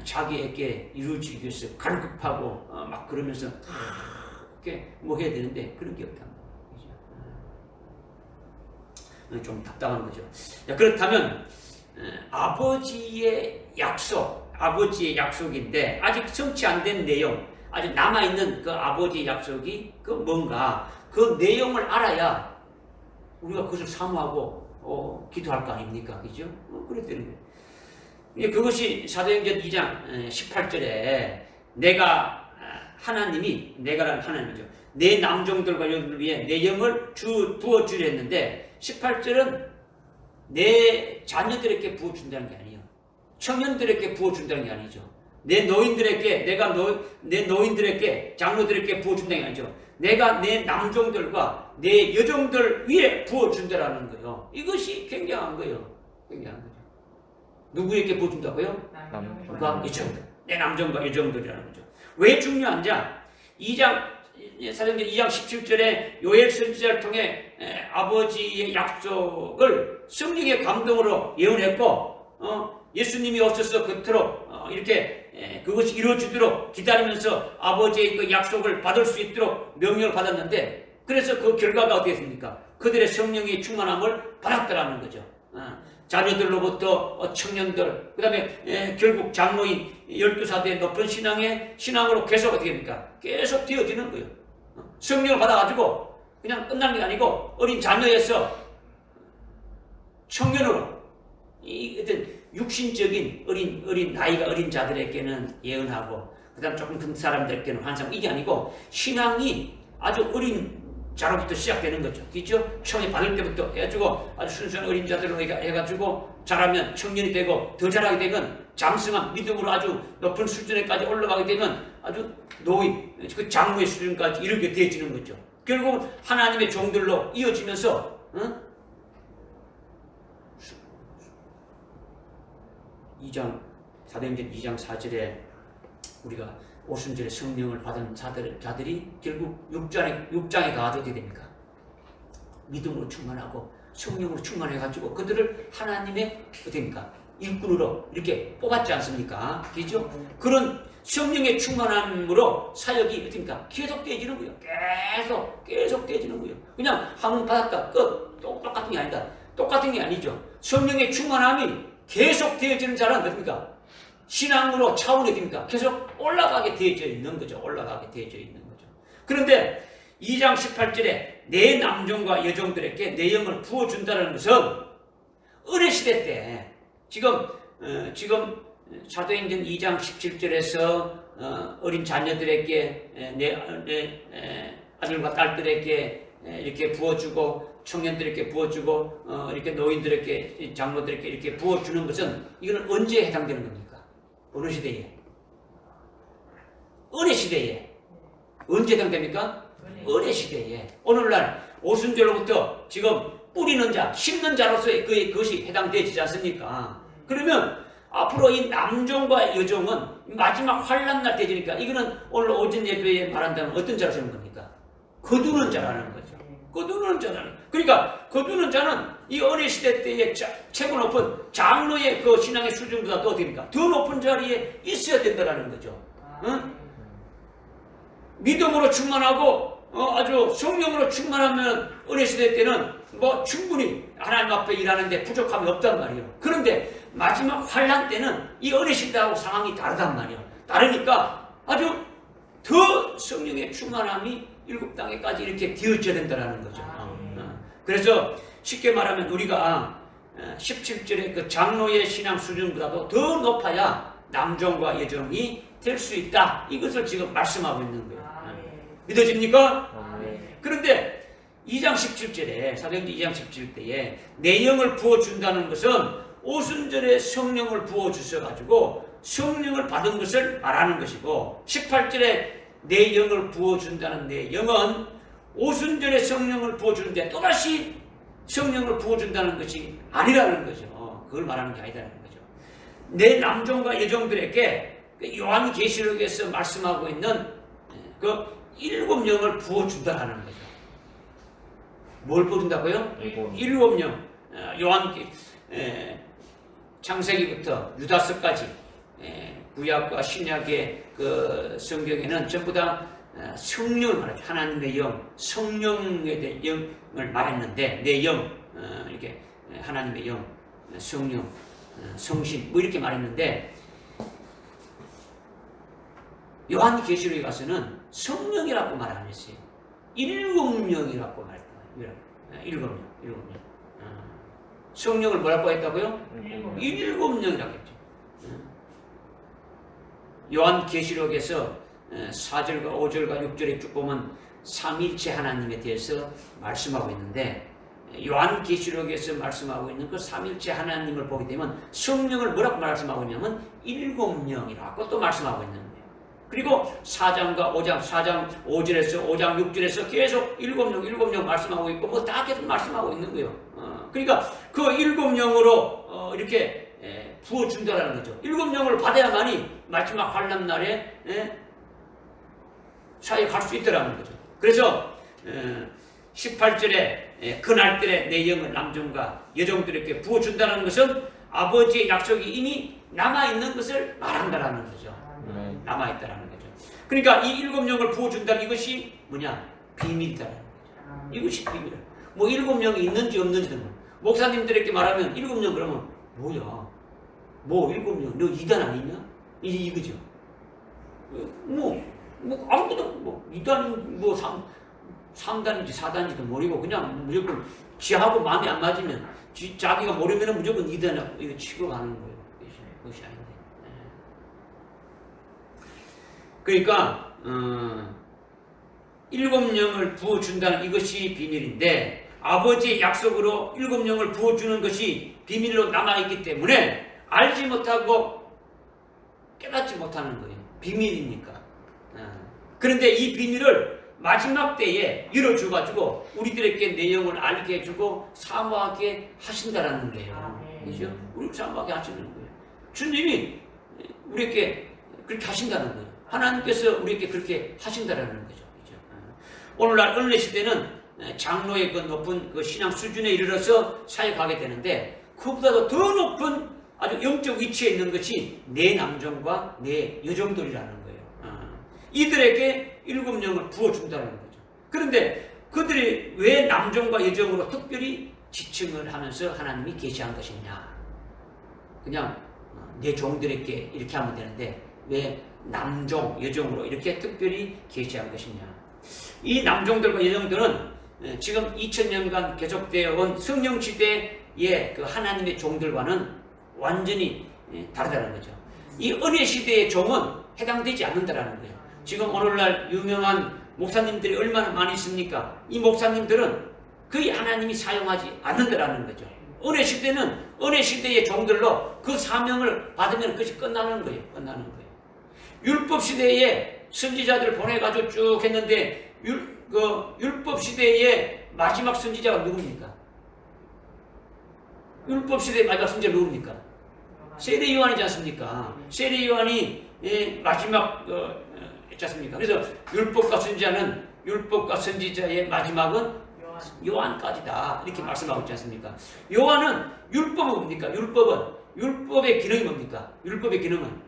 S1: 자기에게 이루어지기 위해서 갈급하고 막 그러면서 이렇게 뭐 해야 되는데 그런 게 없단 말이죠. 좀 답답한 거죠. 자, 그렇다면 아버지의 약속인데 아직 성취 안 된 내용, 아직 남아있는 그 아버지의 약속이 그 뭔가 그 내용을 알아야 우리가 그것을 사모하고 기도할 거 아닙니까? 그죠? 그랬다는 거예요. 그것이 사도행전 2장 18절에 내가 내가란 하나님이죠. 내 남종들과 여종들 위해 내 영을 부어주려 했는데 18절은 내 자녀들에게 부어준다는 게 아니에요. 청년들에게 부어준다는 게 아니죠. 내 노인들에게 장로들에게 부어준다는 게 아니죠. 내가 내 남종들과 내 여종들 위에 부어준다라는 거예요. 이것이 굉장한 거예요. 누구에게 부어준다고요? 여종들. 내 남종과 여종들이라는 거죠. 왜 중요한지 사도행전 2장 17절에 요엘 선지자를 통해 아버지의 약속을 성령의 감동으로 예언했고 예수님이 오셔서 그토록 이렇게 그것이 이루어지도록 기다리면서 아버지의 그 약속을 받을 수 있도록 명령을 받았는데 그래서 그 결과가 어떻게 됐습니까? 그들의 성령의 충만함을 받았다라는 거죠. 자녀들로부터 청년들, 그 다음에 결국 장로인 12사도의 높은 신앙으로 계속 어떻게 됩니까? 계속 되어지는 거예요. 성령을 받아가지고 그냥 끝난 게 아니고 어린 자녀에서 청년으로 이 어떤 육신적인 나이가 어린 자들에게는 예언하고 그 다음 조금 큰 사람들에게는 환상, 이게 아니고 신앙이 아주 어린 자로부터 시작되는 거죠. 그렇죠? 처음에 받을 때부터 해가지고 아주 순수한 어린 자들로 해가지고 자라면 청년이 되고 더 자라게 되면 장성한 믿음으로 아주 높은 수준에까지 올라가게 되면 아주 노인, 그 장로의 수준까지 이렇게 되어지는 거죠. 결국 하나님의 종들로 이어지면서 사도행전 2장 4절에 우리가 오순절에 성령을 받은 자들이 결국 6장에 가서 어떻게 됩니까? 믿음으로 충만하고 성령으로 충만해가지고 그들을 하나님의 어떻게 됩니까? 일꾼으로 이렇게 뽑았지 않습니까? 그죠? 그런 성령의 충만함으로 사역이 어떻게 됩니까? 계속 되어지는 거예요. 계속 되어지는 거예요. 그냥 한번 받았다 끝. 똑같은 게 아니다. 똑같은 게 아니죠. 성령의 충만함이 계속 되어지는 자는 어떻습니까? 신앙으로 차원이 됩니까? 계속 올라가게 되어져 있는 거죠. 그런데 2장 18절에 내 남종과 여종들에게 내 영을 부어준다는 것은 은혜 시대 때 지금 사도행전 2장 17절에서 어린 자녀들에게 내 아들과 딸들에게 이렇게 부어주고 청년들에게 부어주고 이렇게 노인들에게 장로들에게 이렇게 부어주는 것은 이거는 언제 해당되는 겁니까? 어느 시대에? 은혜 시대에. 언제 해당됩니까? 은혜 시대에. 오늘날 오순절로부터 지금 뿌리는 자, 심는 자로서의 그것이 해당되지 않습니까? 그러면 앞으로 이 남종과 여종은 마지막 환란날 때지니까 이거는 오늘 오전 예배에 말한다면 어떤 자로 세는 겁니까? 거두는 자라는 거죠. 거두는 자라는. 그러니까 거두는 자는 이 은혜 시대 때의 최고 높은 장로의 그 신앙의 수준보다 더 어떻습니까? 더 높은 자리에 있어야 된다는 거죠. 응? 믿음으로 충만하고 아주 성령으로 충만하면 은혜 시대 때는 뭐 충분히 하나님 앞에 일하는데 부족함이 없단 말이에요. 그런데 마지막 환란 때는 이 은혜 시대하고 상황이 다르단 말이에요. 다르니까 아주 더 성령의 충만함이 일곱 단계까지 이렇게 되어져야 된다는 거죠. 그래서 쉽게 말하면 우리가 17절의 그 장로의 신앙 수준보다도 더 높아야 남종과 여종이 될 수 있다. 이것을 지금 말씀하고 있는 거예요. 믿어집니까? 그런데 2장 17절에 사도행전 2장 17절에 내 영을 부어준다는 것은 오순절에 성령을 부어주셔가지고 성령을 받은 것을 말하는 것이고 18절에 내 영을 부어준다는 내 영은 오순절에 성령을 부어주는데 또다시 성령을 부어준다는 것이 아니라는 거죠. 그걸 말하는 게 아니라는 거죠. 내 남종과 여종들에게 요한계시록에서 말씀하고 있는 그 일곱 영을 부어준다는 거죠. 뭘 부어준다고요? 일곱 영. 창세기부터 유다서까지 구약과 신약의 그 성경에는 전부 다 성령을 말하죠. 하나님의 영, 성령에 대한 영을 말했는데 내 영, 이렇게 하나님의 영, 성령, 성신 뭐 이렇게 말했는데 요한계시록에 가서는 성령이라고 말 안 했어요. 일곱 영이라고 말했어요. 일곱 영. 성령을 뭐라고 했다고요? 일곱 영이라고 했죠. 요한계시록에서 4절과 5절과 6절에 쭉 보면 삼위일체 하나님에 대해서 말씀하고 있는데 요한계시록에서 말씀하고 있는 그 삼위일체 하나님을 보게 되면 성령을 뭐라고 말씀하고 있냐면 일곱 영이라고 또 말씀하고 있는 거예요. 그리고 4장과 5장, 4장 5절에서 5장 6절에서 계속 일곱 영 말씀하고 있고 뭐 다 계속 말씀하고 있는 거예요. 그러니까 그 일곱 영으로 이렇게 부어준다는 거죠. 일곱 영을 받아야만이 마지막 환난 날에 사역에 갈 수 있더라는 거죠. 그래서 18절에 그날들에 내 영을 남종과 여종들에게 부어준다는 것은 아버지의 약속이 이미 남아있는 것을 말한다는 거죠. 남아있다는 거죠. 그러니까 이 일곱 영을 부어준다는 이것이 뭐냐? 비밀이다라는 거죠. 이것이 비밀이야. 뭐 일곱 영이 있는지 없는지는 목사님들에게 말하면 일곱 영 그러면 뭐야? 뭐 일곱 영? 너 이단 아니냐? 이거죠. 아무것도 뭐 이단 뭐 3단인지 4단인지도 모르고 그냥 무조건 지하고 마음이 안 맞으면 자기가 모르면 무조건 이단 이거 치고 가는 거예요. 그것이 아닌데. 그러니까 일곱 영을 부어준다는 이것이 비밀인데 아버지의 약속으로 일곱 영을 부어주는 것이 비밀로 남아있기 때문에 알지 못하고 깨닫지 못하는 거예요. 비밀이니까. 그런데 이 비밀을 마지막 때에 열어줘가지고 우리들에게 내 영을 알게 해주고 사모하게 하신다라는 거예요. 그죠? 우리 사모하게 하시는 거예요. 주님이 우리에게 그렇게 하신다는 거예요. 하나님께서 우리에게 그렇게 하신다라는 거죠. 그죠? 오늘날 은혜 시대는 장로의 그 높은 그 신앙 수준에 이르러서 사역하게 되는데 그보다도 더 높은 아주 영적 위치에 있는 것이 내 남종과 내 여종들이라는 거예요. 이들에게 일곱 영을 부어준다는 거죠. 그런데 그들이 왜 남종과 여종으로 특별히 지칭을 하면서 하나님이 계시한 것이냐? 그냥 내 종들에게 이렇게 하면 되는데 왜 남종, 여종으로 이렇게 특별히 계시한 것이냐? 이 남종들과 여종들은 지금 2000년간 계속되어 온 성령 시대의 그 하나님의 종들과는 완전히 다르다는 거죠. 이 은혜 시대의 종은 해당되지 않는다라는 거예요. 지금 오늘날 유명한 목사님들이 얼마나 많이 있습니까? 이 목사님들은 거의 하나님이 사용하지 않는다라는 거죠. 은혜 시대는 은혜 시대의 종들로 그 사명을 받으면 그것이 끝나는 거예요. 끝나는 거예요. 율법 시대에 선지자들을 보내가지고 쭉 했는데 율법 시대의 마지막 선지자가 누굽니까? 율법 시대의 마지막 선지자가 누굽니까? 세례 요한이지 않습니까? 세례 요한이 마지막 있지 않습니까? 그래서 율법과 선지자의 마지막은 요한까지다 이렇게 말씀하고 있지 않습니까? 요한은 율법은 뭡니까? 율법의 기능이 뭡니까? 율법의 기능은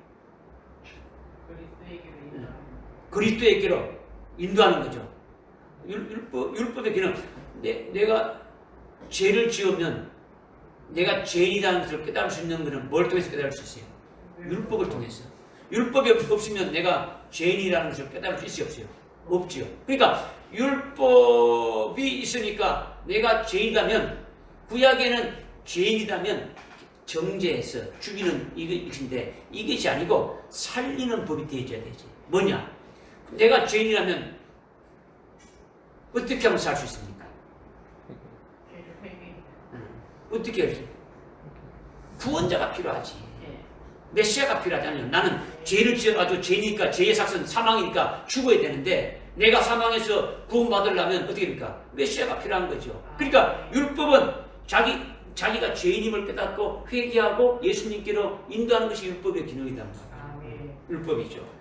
S1: 그리스도에게로 인도하는 거죠. 율법의 기능. 내가 죄를 지으면 내가 죄인이라는 것을 깨달을 수 있는 것은 뭘 통해서 깨달을 수 있어요? 율법을 통해서. 율법이 없으면 내가 죄인이라는 것을 깨달을 수 있어요? 없어요? 없지요. 그러니까 율법이 있으니까 내가 죄인이라면, 구약에는 죄인이라면 정죄해서 죽이는 이것인데 이것이 아니고 살리는 법이 되어져야 되지. 뭐냐? 내가 죄인이라면 어떻게 하면 살 수 있습니까? 어떻게 할수 있어요? 구원자가 필요하지. 메시아가 필요하잖아요. 나는 죄를 지어가지고 죄니까 죄의 삭은 사망이니까 죽어야 되는데 내가 사망해서 구원받으려면 어떻게 됩니까? 메시아가 필요한 거죠. 그러니까 율법은 자기가 죄인임을 깨닫고 회개하고 예수님께로 인도하는 것이 율법의 기능이다. 율법이죠.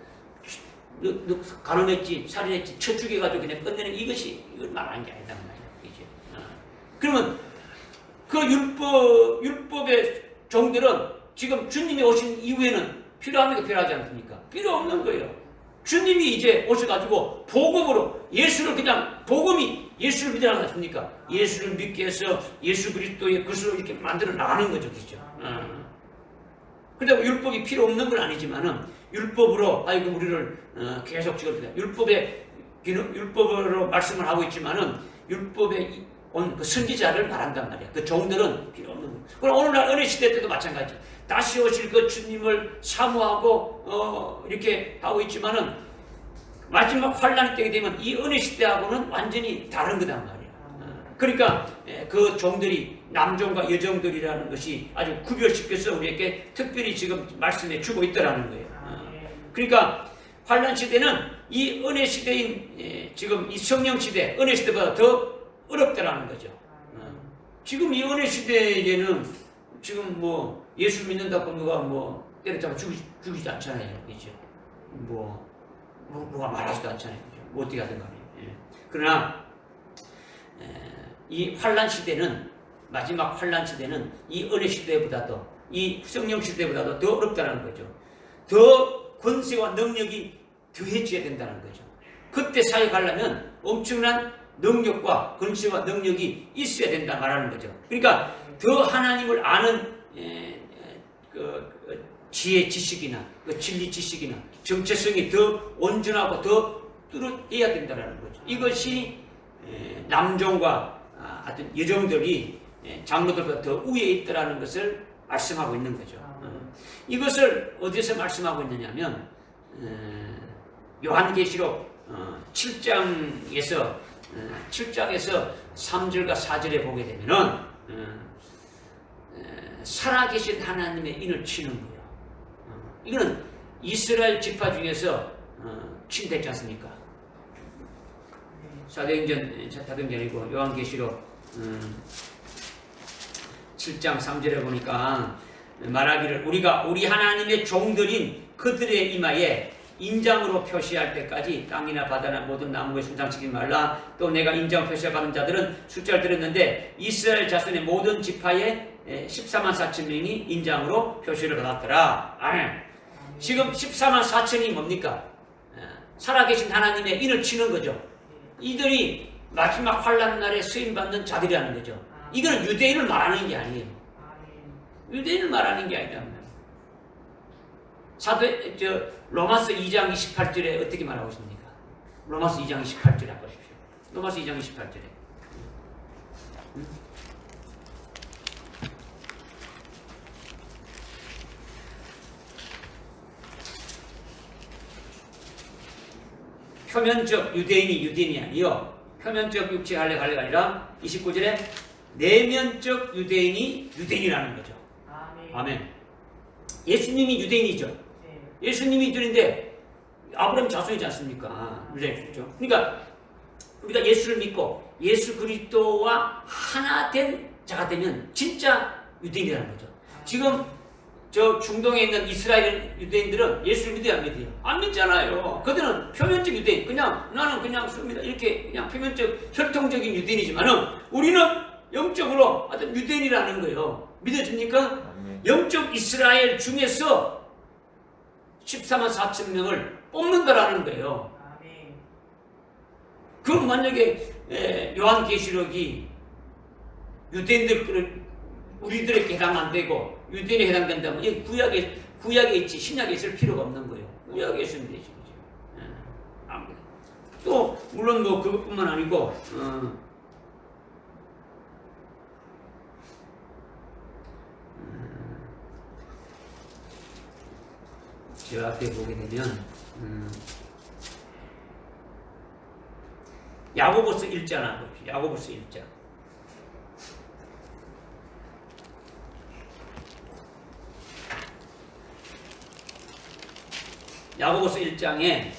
S1: 너 가늠했지, 살인했지, 쳐 죽여가지고 그냥 끝내는 이걸 말하는 게 아니다 말이야. 그러면 그 율법의 종들은 지금 주님이 오신 이후에는 필요합니까? 필요하지 않습니까? 필요 없는 거예요. 주님이 이제 오셔가지고 복음으로 복음이 예수를 믿으라는 것입니까? 예수를 믿게 해서 예수 그리스도의 것으로 이렇게 만들어 나가는 거죠. 그죠? 그런데 율법이 필요 없는 건 아니지만은 율법으로 우리를 계속 지금 율법으로 말씀을 하고 있지만은 율법에 온 그 선지자를 말한단 말이야. 그 종들은 필요 없는 거예요. 그럼 오늘날 은혜 시대 때도 마찬가지. 다시 오실 그 주님을 사모하고 이렇게 하고 있지만은 마지막 환란이 때게 되면 이 은혜 시대하고는 완전히 다른 거단 말이야. 그러니까 그 종들이 남종과 여종들이라는 것이 아주 구별시켜서 우리에게 특별히 지금 말씀해 주고 있다라는 거예요. 그러니까 환란 시대는 이 은혜 시대인 지금 이 성령 시대, 은혜 시대보다 더 어렵다라는 거죠. 지금 이 은혜 시대에는 지금 뭐 예수 믿는다고 누가 뭐 때려잡아 죽이지 않잖아요. 그죠? 누가 말하지도 않잖아요. 그죠? 뭐 어떻게 하든 간에. 그러나 이 환란 시대는, 마지막 환란 시대는 이 은혜 시대보다도, 이 성령 시대보다도 더 어렵다는 거죠. 더 권세와 능력이 더해져야 된다는 거죠. 그때 사역하려면 엄청난 능력과 권세와 능력이 있어야 된다 말하는 거죠. 그러니까 더 하나님을 아는 지혜 지식이나 진리 지식이나 정체성이 더 온전하고 더 뚜렷해야 된다는 거죠. 이것이 남종과 하여튼 여종들이 장로들보다 더 위에 있다는 것을 말씀하고 있는 거죠. 이것을 어디서 말씀하고 있느냐면 요한계시록 7장에서 3절과 4절에 보게 되면은 살아계신 하나님의 인을 치는 거예요. 이거는 이스라엘 지파 중에서 친됐지 않습니까? 사도행전이고 요한계시록 7장 3절에 보니까 말하기를 우리 하나님의 종들인 그들의 이마에 인장으로 표시할 때까지 땅이나 바다나 모든 나무에 손상치지 말라. 또 내가 인장 표시를 받은 자들은 숫자를 들었는데 이스라엘 자손의 모든 지파에 14만 4천 명이 인장으로 표시를 받았더라. 아멘. 지금 14만 4천이 뭡니까? 살아계신 하나님의 인을 치는 거죠. 이들이 마지막 환란 날에 쓰임받는 자들이라는 거죠. 이거는 유대인을 말하는 게 아니에요. 유대인을 말하는 게 아니라 로마서 2장 28절에 어떻게 말하고 있습니까? 로마서 2장 28절에 보십시오. 로마서 2장 28절에 표면적 유대인이 아니요. 표면적 육체 할례가 아니라 29절에 내면적 유대인이 유대인이라는 거죠. 아멘. 예수님이 유대인이죠. 예수님이 유대인인데 아브라함 자손이지 않습니까? 유대인이죠. 그러니까 우리가 예수를 믿고 예수 그리스도와 하나 된 자가 되면 진짜 유대인이라는 거죠. 지금 저 중동에 있는 이스라엘 유대인들은 예수를 믿어야 안 믿어요? 안 믿잖아요. 그들은 표면적 유대인, 그냥 나는 그냥 씁니다. 이렇게 그냥 표면적 혈통적인 유대인이지만은 우리는 영적으로 어떤 유대인이라는 거예요. 믿어집니까? 영적 이스라엘 중에서 14만 4천 명을 뽑는다라는 거예요. 그럼 만약에 요한계시록이 유대인들 우리들에게 해당 안 되고 유대인에 해당된다면 여기 구약에 있지 신약에 있을 필요가 없는 거예요. 구약에 있으면 되지. 또 물론 뭐 그것뿐만 아니고 저 앞에 보게 되면 야고보서 1자나 봅시다. 야고보서 1자. 야고보서 1장에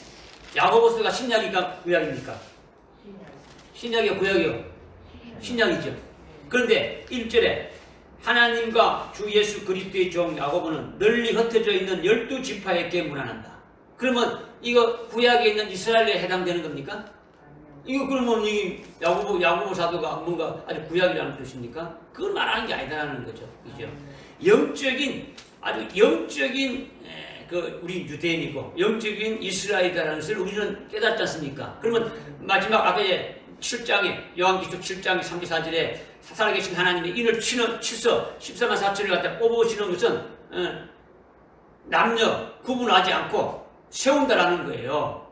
S1: 야고보서가 신약이니까 구약입니까? 신약이요, 구약이요? 신약이죠. 그런데 1절에 하나님과 주 예수 그리스도의 종 야고보는 널리 흩어져 있는 12지파에게 문안한다. 그러면 이거 구약에 있는 이스라엘에 해당되는 겁니까? 이거 그러면 이 야고보 사도가 뭔가 아주 구약이라는 뜻입니까? 그걸 말하는 게 아니다라는 거죠. 그죠? 영적인 아주 영적인 우리 유대인이고 영적인 이스라엘이라는 것을 우리는 깨닫지 않습니까? 그러면 마지막 앞에 7장에 요한계시록 7장 3, 4절에 살아계신 하나님의 인을 치서 14만 4천을 갖다 뽑아오시는 것은 남녀 구분하지 않고 세운다라는 거예요.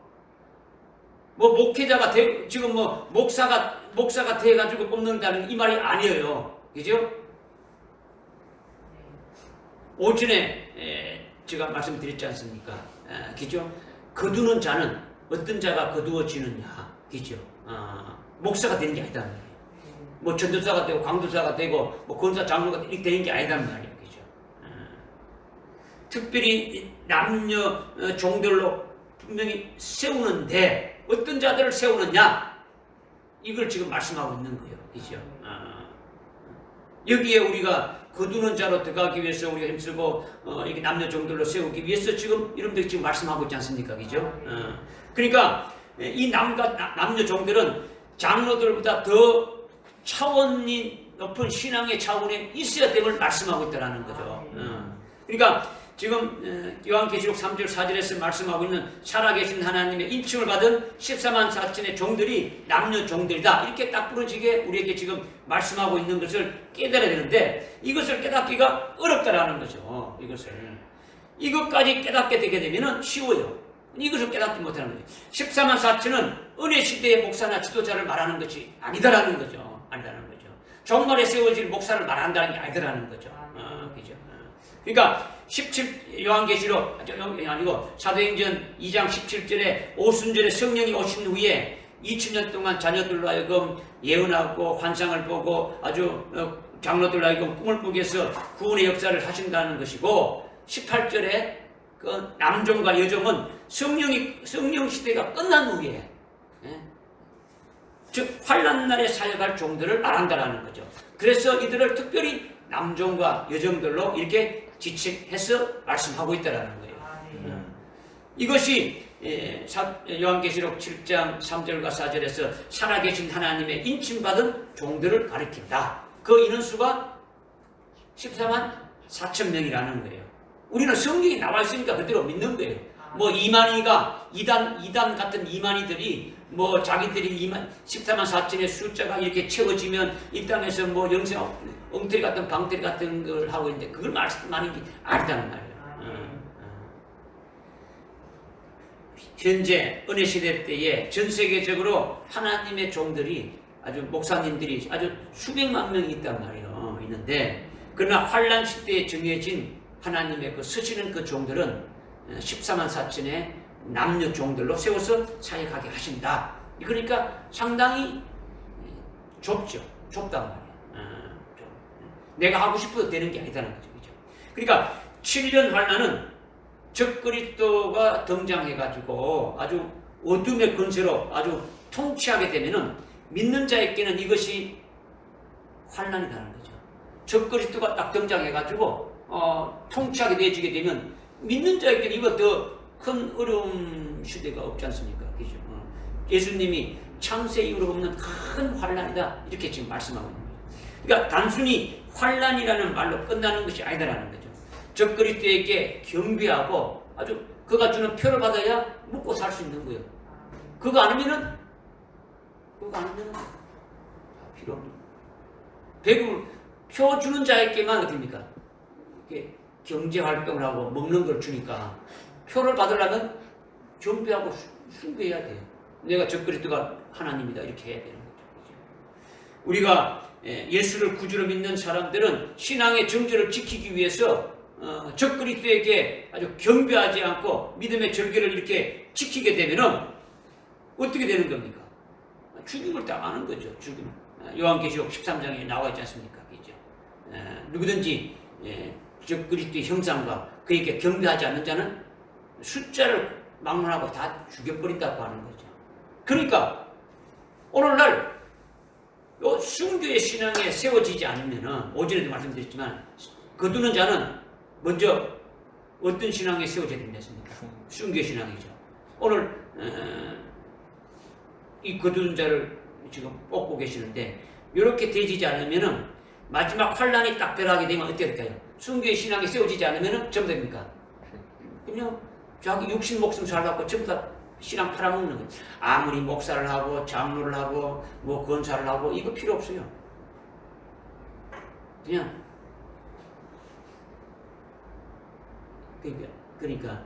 S1: 뭐 목회자가 지금 뭐 목사가 돼가지고 뽑는다는 이 말이 아니에요. 그죠? 오전에 제가 말씀드렸지 않습니까? 그죠? 거두는 자는 어떤 자가 거두어지느냐, 그죠? 목사가 되는 게 아니단 말이에요. 뭐 전도사가 되고 강도사가 되고 뭐 권사 장로가 이렇게 되는 게 아니단 말이에요, 그죠? 특별히 남녀 종들로 분명히 세우는데 어떤 자들을 세우느냐, 이걸 지금 말씀하고 있는 거예요, 그죠? 여기에 우리가 거두는 자로 들어가기 위해서 우리가 힘쓰고 이렇게 남녀 종들로 세우기 위해서 지금 여러분들이 지금 말씀하고 있지 않습니까? 그죠? 그러니까 이 남녀 종들은 장로들보다 더 차원이 높은 신앙의 차원에 있어야 됨을 말씀하고 있다는 거죠. 그러니까 지금 요한계시록 3절 4절에서 말씀하고 있는 살아계신 하나님의 인칭을 받은 14만 4천의 종들이 남녀 종들이다. 이렇게 딱 부러지게 우리에게 지금 말씀하고 있는 것을 깨달아야 되는데 이것을 깨닫기가 어렵다라는 거죠. 이것까지 깨닫게 되게 되면 쉬워요. 이것을 깨닫지 못하는 거죠. 14만 4천은 은혜 시대의 목사나 지도자를 말하는 것이 아니다라는 거죠. 종말에 세워질 목사를 말한다는 게 아니다라는 거죠. 그죠? 그러니까 17 요한계시록 아니고 사도행전 2장 17절에 오순절에 성령이 오신 후에 2000년 동안 자녀들로 하여금 예언하고 환상을 보고 아주 장로들로 하여금 꿈을 꾸게 해서 구원의 역사를 하신다는 것이고 18절에 그 남종과 여종은 성령 시대가 끝난 후에 즉 환난 날에 사역할 종들을 말한다라는 거죠. 그래서 이들을 특별히 남종과 여종들로 이렇게 지칭해서 말씀하고 있다라는 거예요. 이것이 요한계시록 7장 3절과 4절에서 살아계신 하나님의 인침받은 종들을 가리킨다. 그 인원수가 14만 4천 명이라는 거예요. 우리는 성경에 나와 있으니까 그대로 믿는 거예요. 뭐 이만희가 이단 같은 이만희들이 뭐 자기들이 14만 4천의 숫자가 이렇게 채워지면 이 땅에서 뭐 영생 엉터리 같은 방터리 같은 걸 하고 있는데 그걸 말씀하는 게 아니다는 말이에요. 현재 은혜 시대 때에 전 세계적으로 하나님의 종들이 아주 목사님들이 아주 수백만 명이 있단 말이에요. 있는데 그러나 환란 시대에 정해진 하나님의 그 쓰시는 그 종들은 14만 4천의 남녀 종들로 세워서 사역하게 하신다. 그러니까 상당히 좁죠. 좁단 말이에요. 내가 하고 싶어도 되는 게 아니다는 거죠. 그죠? 그러니까 7년 환란은 적그리스도가 등장해가지고 아주 어둠의 권세로 아주 통치하게 되면은 믿는 자에게는 이것이 환란이 나는 거죠. 적그리스도가 딱 등장해가지고 통치하게 되어지게 되면 믿는 자에게는 이거 더 큰 어려운 시대가 없지 않습니까? 그죠? 예수님이 창세 이후로 없는 큰 환란이다 이렇게 지금 말씀하고 있는 거죠. 그러니까 단순히 환란이라는 말로 끝나는 것이 아니다라는 거죠. 적그리스도에게 경배하고 아주 그가 주는 표를 받아야 먹고 살 수 있는 거예요. 그거 아니면은 필요 없는 배급 표 주는 자에게만 어딥니까? 이게 경제 활동을 하고 먹는 걸 주니까 표를 받으려면 경배하고 숭배해야 돼요. 내가 적그리스도가 하나님이다 이렇게 해야 되는 거죠. 우리가 예수를 구주로 믿는 사람들은 신앙의 정절을 지키기 위해서 적그리스도에게 아주 경배하지 않고 믿음의 절개를 이렇게 지키게 되면은 어떻게 되는 겁니까? 죽임을 당하는 거죠. 죽임. 요한계시록 13장에 나와 있지 않습니까? 그죠? 누구든지 적그리스도의 형상과 그에게 경배하지 않는 자는 숫자를 막론하고 다 죽여버린다고 하는 거죠. 그러니까 오늘날 순교의 신앙에 세워지지 않으면은 오전에도 말씀드렸지만 거두는 자는 먼저 어떤 신앙에 세워져야 된다습니까? 순교의 신앙이죠. 오늘 이 거두는 자를 지금 뽑고 계시는데 이렇게 되지지 않으면은 마지막 환란이 딱 벼락하게 되면 어떻게 될까요? 순교의 신앙이 세워지지 않으면은 전부 됩니까? 그냥 자기 육신 목숨 살라고 전부 다 신앙 팔아먹는 거예요. 아무리 목사를 하고 장로를 하고 뭐 권사를 하고 이거 필요 없어요. 그냥 그러니까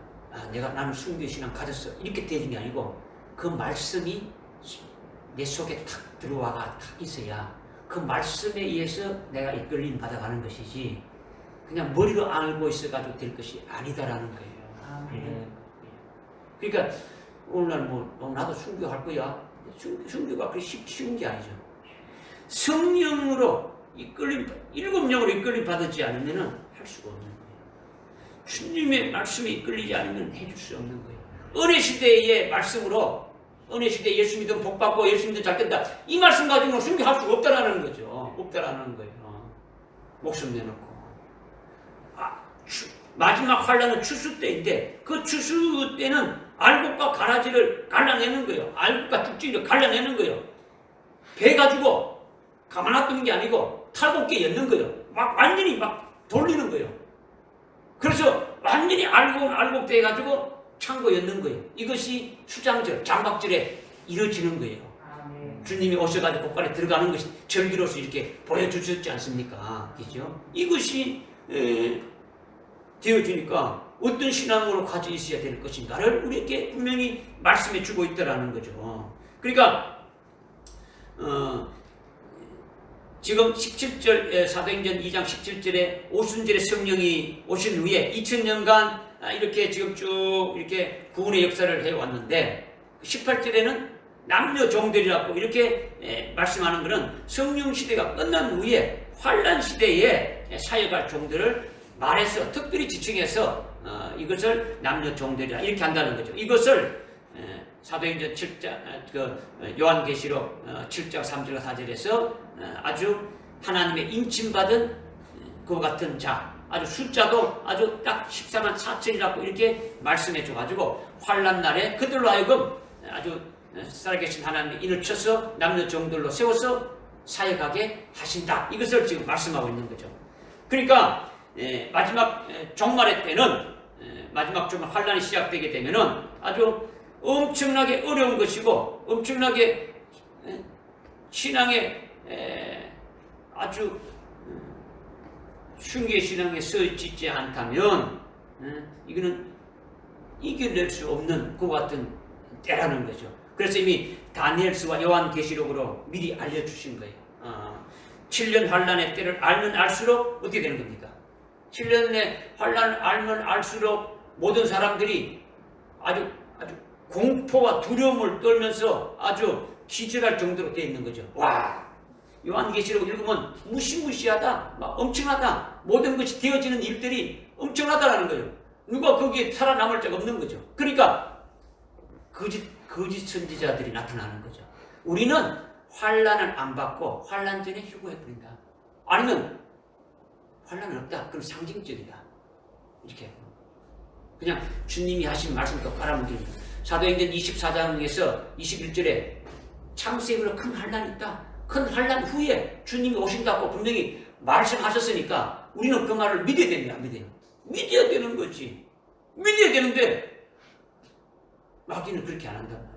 S1: 나는 순교의 신앙 가졌어 이렇게 되는 게 아니고 그 말씀이 내 속에 탁 들어와가 탁 있어야 그 말씀에 의해서 내가 이끌림 받아가는 것이지 그냥 머리로 알고 있어가지고 될 것이 아니다라는 거예요. 그러니까 오늘날 나도 순교할 거야. 순교가 그렇게 쉬운 게 아니죠. 성령으로 일곱 영으로 이끌림 받지 않으면 할 수가 없는 거예요. 주님의 말씀에 이끌리지 않으면 해줄 수 없는 거예요. 은혜 시대의 말씀으로 은혜 시대에 예수 믿으면 복 받고 예수 믿으면 잘 된다. 이 말씀 가지고는 순교할 수가 없다라는 거죠. 없다라는 거예요. 목숨 내놓고. 마지막 환란은 추수 때인데 그 추수 때는 알곡과 가라지를 갈라내는 거예요. 알곡과 쭉지를 갈라내는 거예요. 배 가지고 가만 놔두는 게 아니고 탈곡기에 엮는 거예요. 완전히 돌리는 거예요. 그래서 완전히 알곡돼 가지고 창고에 엮는 거예요. 이것이 수장절, 장박절에 이루어지는 거예요. 주님이 오셔가지고 곳간에 들어가는 것이 절기로서 이렇게 보여주셨지 않습니까? 그죠? 이것이 되어지니까 어떤 신앙으로 가지고 있어야 될 것인가를 우리에게 분명히 말씀해 주고 있다라는 거죠. 그러니까 지금 17절 사도행전 2장 17절에 오순절에 성령이 오신 후에 2000년간 이렇게 지금 쭉 이렇게 구원의 역사를 해왔는데 18절에는 남녀 종들이라고 이렇게 말씀하는 것은 성령 시대가 끝난 후에 환란 시대에 사역할 종들을 말해서 특별히 지칭해서 이것을 남녀 종들이라 이렇게 한다는 거죠. 이것을 사도행전 7장 요한계시록 7장 3절과 4절에서 아주 하나님의 인침받은 그 같은 자 아주 숫자도 아주 딱 14만 4천이라고 이렇게 말씀해 줘가지고 환란 날에 그들로 하여금 아주 살아계신 하나님의 인을 쳐서 남녀 종들로 세워서 사역하게 하신다. 이것을 지금 말씀하고 있는 거죠. 그러니까 마지막 종말의 때는 마지막 종말 환란이 시작되게 되면은 아주 엄청나게 어려운 것이고 엄청나게 신앙에 아주 순교의 신앙에 서있지 않다면 이거는 이겨낼 수 없는 그 같은 때라는 거죠. 그래서 이미 다니엘서와 요한계시록으로 미리 알려주신 거예요. 7년 환란의 때를 알면 알수록 어떻게 되는 겁니까? 7년의 환란을 알면 알수록 모든 사람들이 아주 공포와 두려움을 떨면서 아주 기절할 정도로 되어 있는 거죠. 와! 요한계시록 읽으면 무시무시하다, 막 엄청나다, 모든 것이 되어지는 일들이 엄청나다라는 거예요. 누가 거기에 살아남을 자가 없는 거죠. 그러니까 거짓 선지자들이 나타나는 거죠. 우리는 환란을 안 받고 환란 전에 휴거해 버린다. 아니면 환란은 없다. 그럼 상징적이다. 이렇게 그냥 주님이 하신 말씀도 깔아뭉깁니다. 사도행전 24장에서 21절에 창세기로 큰 환란이 있다. 큰 환란 후에 주님이 오신다고 분명히 말씀하셨으니까 우리는 그 말을 믿어야 됩니다. 안 믿어요? 믿어야 되는 거지. 믿어야 되는데 마귀는 그렇게 안 한단 말이에요.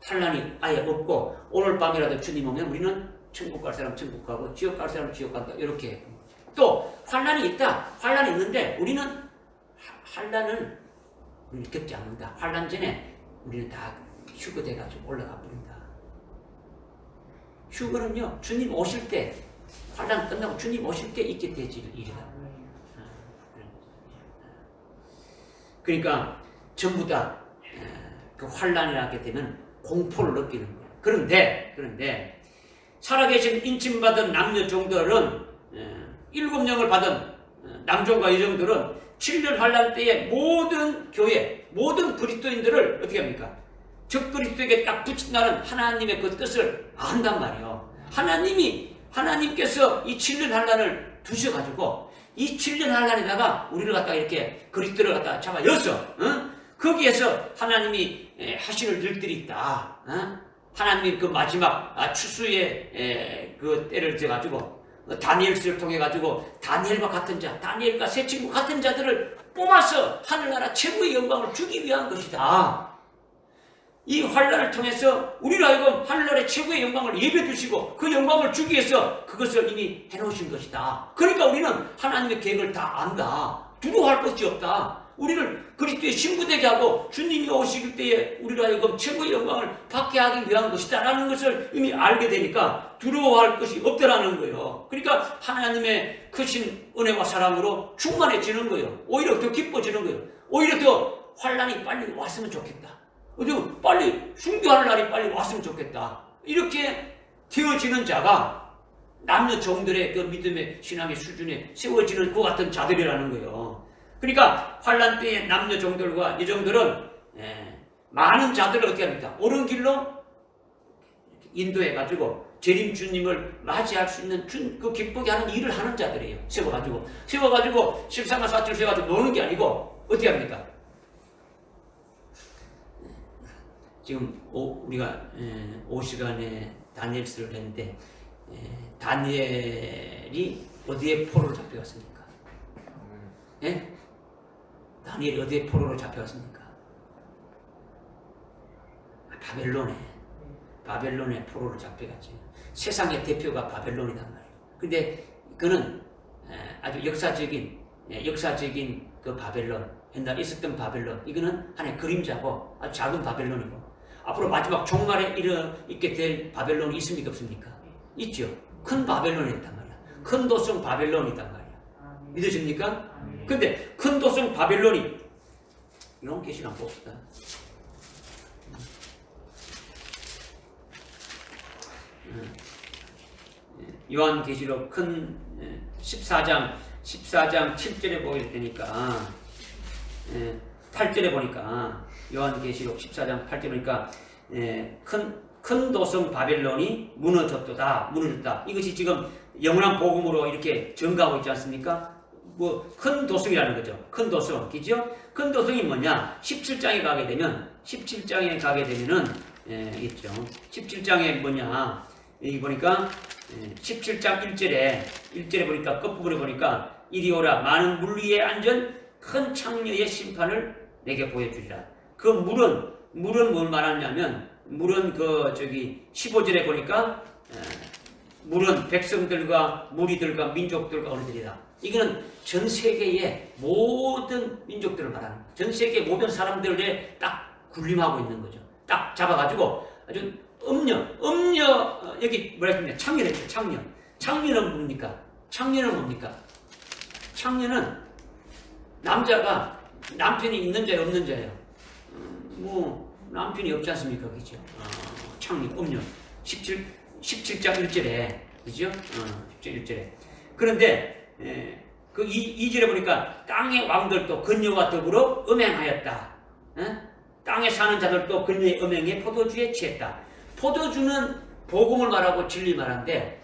S1: 환란이 아예 없고 오늘 밤이라도 주님 오면 우리는 천국 갈 사람 천국 가고 지옥 갈 사람 지옥 간다. 이렇게. 또 환란이 있다. 환란이 있는데 우리는 환란을 우리는 겪지 않는다. 환란 전에 우리는 다 휴거돼가지고 올라가 버린다. 휴거는요, 주님 오실 때, 환란 끝나고 주님 오실 때 있게 되질 일이다. 그러니까 전부 다 그 환란이라게 되면 공포를 느끼는 거예요. 그런데 살아계신 인침받은 남녀 종들은 7영을 받은 남종과 여종들은 7년 환란 때에 모든 교회, 모든 그리스도인들을 어떻게 합니까? 적그리스도에게 딱 붙인다는 하나님의 그 뜻을 안단 말이에요. 하나님께서 이 7년 환란을 두셔가지고 이 7년 환란에다가 우리를 갖다가 이렇게 그리스도를 갖다가 잡아 였어. 거기에서 하나님이 하시는 일들이 있다. 하나님이 그 마지막 추수의 그 때를 대가지고 다니엘서를 통해 가지고 다니엘과 같은 자, 다니엘과 세 친구 같은 자들을 뽑아서 하늘나라 최고의 영광을 주기 위한 것이다. 이 환란을 통해서 우리로 하여금 하늘나라의 최고의 영광을 예배 드시고 그 영광을 주기 위해서 그것을 이미 해놓으신 것이다. 그러니까 우리는 하나님의 계획을 다 안다. 두려워할 것이 없다. 우리를 그리스도의 신부되게 하고 주님이 오실 때에 우리로 하여금 최고의 영광을 받게 하기 위한 것이다 라는 것을 이미 알게 되니까 두려워할 것이 없다라는 거예요. 그러니까 하나님의 크신 은혜와 사랑으로 충만해지는 거예요. 오히려 더 기뻐지는 거예요. 오히려 더 환란이 빨리 왔으면 좋겠다. 빨리 순교하는 날이 빨리 왔으면 좋겠다. 이렇게 되어지는 자가 남녀 종들의 그 믿음의 신앙의 수준에 세워지는 그 같은 자들이라는 거예요. 그러니까 환란 때의 남녀 종들과 여종들은 많은 자들을 어떻게 합니까? 옳은 길로 인도해가지고 재림 주님을 맞이할 수 있는 그 기쁘게 하는 일을 하는 자들이에요. 세워가지고 13만 4천 세워가지고 노는 게 아니고 어떻게 합니까? 지금 우리가 5시간에 다니엘서를 했는데 다니엘이 어디에 포로로 잡혀갔습니까? 예? 다니엘이 어디에 포로로 잡혀갔습니까? 바벨론에 포로로 잡혀갔지. 세상의 대표가 바벨론이란 말이에요. 근데 그는 아주 역사적인 그 바벨론, 옛날에 있었던 바벨론, 이거는 하나의 그림자고 아주 작은 바벨론이고 앞으로 마지막 종말에 있게 될 바벨론이 있습니까? 없습니까? 있죠. 큰 바벨론이 있단 말이야. 큰 도성 바벨론이 있단 말이야. 믿으십니까? 근데 큰 도성 바벨론이 이런 계시를 한번 봅시다. 요한계시록 큰 14장 7절에 보게 되니까 8절에 보니까 요한계시록 14장 8절에 보니까 큰 도성 바벨론이 무너졌다. 이것이 지금 영원한 복음으로 이렇게 증가하고 있지 않습니까? 큰 도성이라는 거죠. 큰 도성, 그죠? 큰 도성이 뭐냐? 17장에 가게 되면은 있죠. 17장에 뭐냐? 여기 보니까 17장 1절에 보니까 끝부분에 보니까 이리 오라 많은 물 위에 앉은 큰 창녀의 심판을 내게 보여주리라. 그 물은 뭘 말하냐면 물은 15절에 보니까 물은 백성들과 무리들과 민족들과 어느들이다. 이거는 전 세계의 모든 민족들을 말하는 거예요. 전 세계 모든 사람들에 딱 군림하고 있는 거죠. 딱 잡아가지고 아주 여기 뭐라 했냐 창녀랬죠. 창녀는 뭡니까? 창녀는 남자가 남편이 있는 자예요, 없는 자예요? 뭐 남편이 없지 않습니까, 그죠? 창녀, 음녀 17장 1절에 그죠? 17장 1절에 그런데 그 2절에 보니까 땅의 왕들도 그녀와 더불어 음행하였다. 땅에 사는 자들도 그녀의 음행에 포도주에 취했다. 포도주는 복음을 말하고 진리 말하는데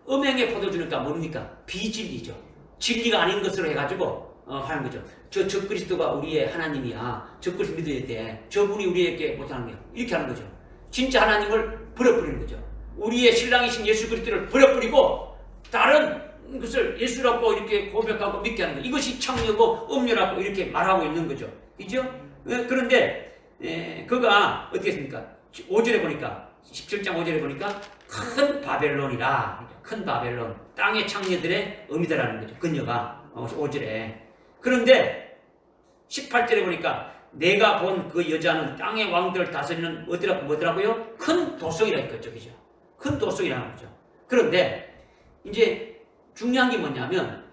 S1: 음행의 포도주니까 뭡니까? 비진리죠. 진리가 아닌 것으로 해가지고 하는 거죠. 저 그리스도가 우리의 하나님이야. 저 그리스도 믿어야 돼. 저분이 우리에게 못하는 거야. 이렇게 하는 거죠. 진짜 하나님을 버려버리는 거죠. 우리의 신랑이신 예수 그리스도를 버려버리고 다른 것을 예수라고 이렇게 고백하고 믿게 하는 거예요. 이것이 창녀고 음녀라고 이렇게 말하고 있는 거죠. 그죠? 그런데 그가 어떻게 했습니까? 5절에 보니까 17장 5절에 보니까 큰 바벨론이라 큰 바벨론 땅의 창녀들의 의미다라는 거죠. 그녀가 5절에 그런데 18절에 보니까 내가 본 그 여자는 땅의 왕들 다스리는 뭐더라고요? 큰 도성이라 했겠죠. 그죠? 큰 도성이라는 거죠. 그런데 이제 중요한 게 뭐냐면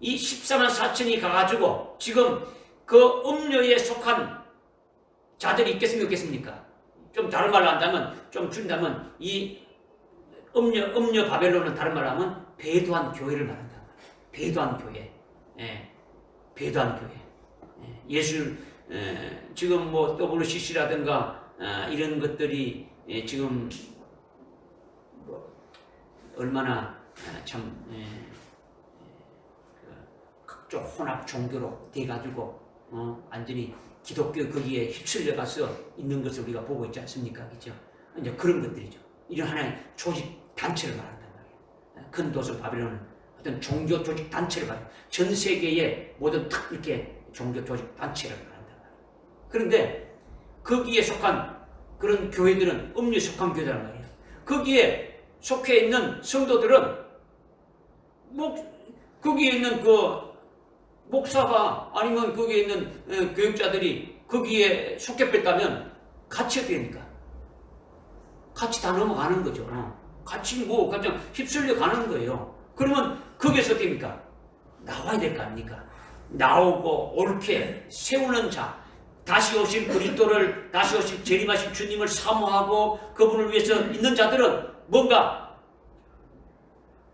S1: 이 14만 4천이 가가지고 지금 그 음녀에 속한 자들이 있겠습니까? 없겠습니까? 좀 다른 말로 한다면 좀 준다면 이 음녀 바벨론은 다른 말로 하면 배도한 교회를 말한다. 배도한 교회. 배도한 교회. 지금 뭐 WCC라든가 이런 것들이 지금 뭐 얼마나 참 각종 혼합 종교로 돼가지고 완전히 기독교 거기에 휩쓸려 가서 있는 것을 우리가 보고 있지 않습니까? 그죠? 이제 그런 것들이죠. 이런 하나의 조직 단체를 말한단 말이에요. 큰 도서 바빌론은 어떤 종교 조직 단체를 말해요. 전 세계의 모든 탁 이렇게 종교 조직 단체를 말한단 말이에요. 그런데 거기에 속한 그런 교회들은 음료에 속한 교회란 말이에요. 거기에 속해 있는 성도들은 거기에 있는 그 목사가 아니면 거기에 있는 교육자들이 거기에 속해 뺐다면 같이 어떻게 됩니까? 같이 다 넘어가는 거죠. 같이 가장 휩쓸려 가는 거예요. 그러면 거기에서 어떻게 됩니까? 나와야 될 거 아닙니까? 나오고 옳게 세우는 자, 다시 오실 그리스도를, 다시 오실 재림하실 주님을 사모하고 그분을 위해서 있는 자들은 뭔가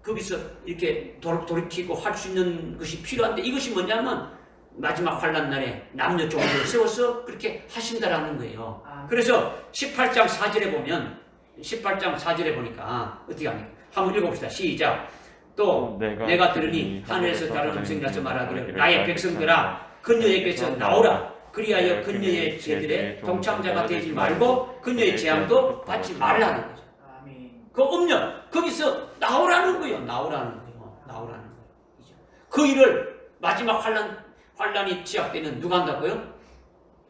S1: 거기서 이렇게 돌이키고 할 수 있는 것이 필요한데 이것이 뭐냐면 마지막 환난 날에 남녀 종들을 세워서 그렇게 하신다라는 거예요. 그래서 18장 4절에 보니까 어떻게 합니까? 한번 읽어봅시다. 시작. 또 내가 들으니 하늘에서 다른 음성이 나서 말하기를 나의 백성들아 그녀에게서 나오라. 그리하여 그녀의 죄들의 동참자가 되지 말고 그녀의 재앙도 받지 말라는 거죠. 그 음녀 거기서 나오라는 거예요. 나오라는 거예요. 그 일을 마지막 환란이 시작되는 누가 한다고요?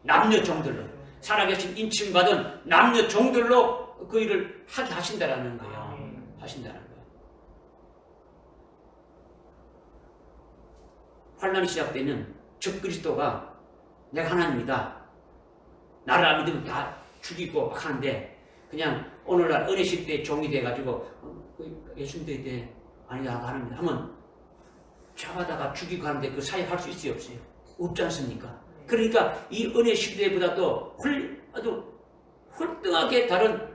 S1: 남녀 종들로 살아계신 인칭받은 남녀 종들로 그 일을 하게 하신다라는 거예요. 하신다는 거예요. 환란이 시작되면 적그리스도가 내가 하나님이다. 나를 안 믿으면 다 죽이고 막 하는데 그냥 오늘날 은혜 시대에 종이 돼가지고 예수 믿어야 돼. 아니다 하나님 하면 잡아다가 죽이고 하는데 그 사역할 수 있어요 없어요? 없지 않습니까? 그러니까 이 은혜 시대보다도 아주 훌륭하게 다른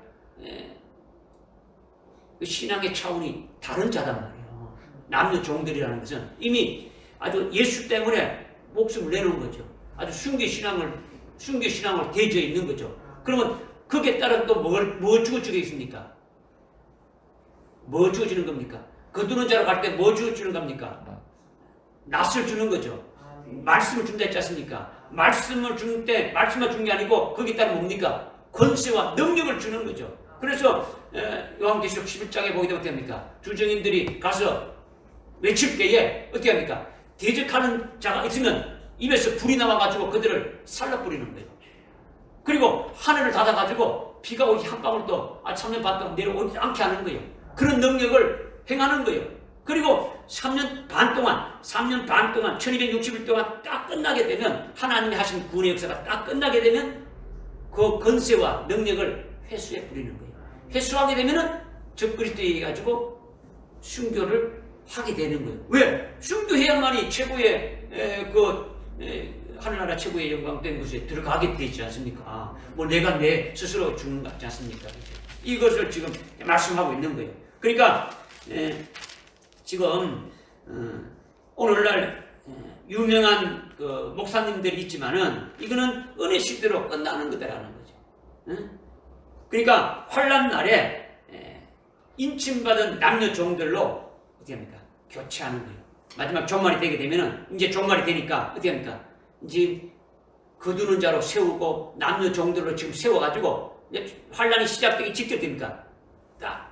S1: 그 신앙의 차원이 다른 자단 말이에요. 남녀 종들이라는 것은 이미 아주 예수 때문에 목숨을 내놓은 거죠. 아주 순교 신앙을 대지어 있는 거죠. 그러면 거기에 따른 또 뭐 주어지겠습니까? 뭐 주어지는 겁니까? 거두는 자로 갈 때 뭐 주어지는 겁니까? 낫을 주는 거죠. 말씀을 준다 했지 않습니까? 말씀을 줄 때 말씀만 준 게 아니고 거기에 따른 뭡니까? 권세와 능력을 주는 거죠. 그래서 요한계시록 11장에 보게 되면 어떻게 합니까? 주정인들이 가서 외칠 때에 어떻게 합니까? 대적하는 자가 있으면 입에서 불이 나와가지고 그들을 살라뿌리는 거예요. 그리고 하늘을 닫아가지고 비가 오지 한 방울도 3년 반 동안 내려오지 않게 하는 거예요. 그런 능력을 행하는 거예요. 그리고 3년 반 동안 1260일 동안 딱 끝나게 되면 하나님이 하신 구원의 역사가 딱 끝나게 되면 그 권세와 능력을 회수해 버리는 거예요. 회수하게 되면은 적그리스도에 가지고 순교를 하게 되는 거예요. 왜? 순교해야만이 최고의 하늘나라 최고의 영광된 곳에 들어가게 되지 않습니까? 뭐 내가 내 스스로 죽는 것 같지 않습니까? 이것을 지금 말씀하고 있는 거예요. 그러니까 지금 오늘날 유명한 그 목사님들이 있지만은 이거는 은혜 시대로 끝나는 거다라는 거죠. 그러니까 환난 날에 인침받은 남녀 종들로 어떻게 합니까? 교체하는 거예요. 마지막 종말이 되게 되면은 이제 종말이 되니까 어떻게 합니까? 이제 거두는 자로 세우고 남녀 종들로 지금 세워가지고 환란이 시작되기 직접 됩니까? 딱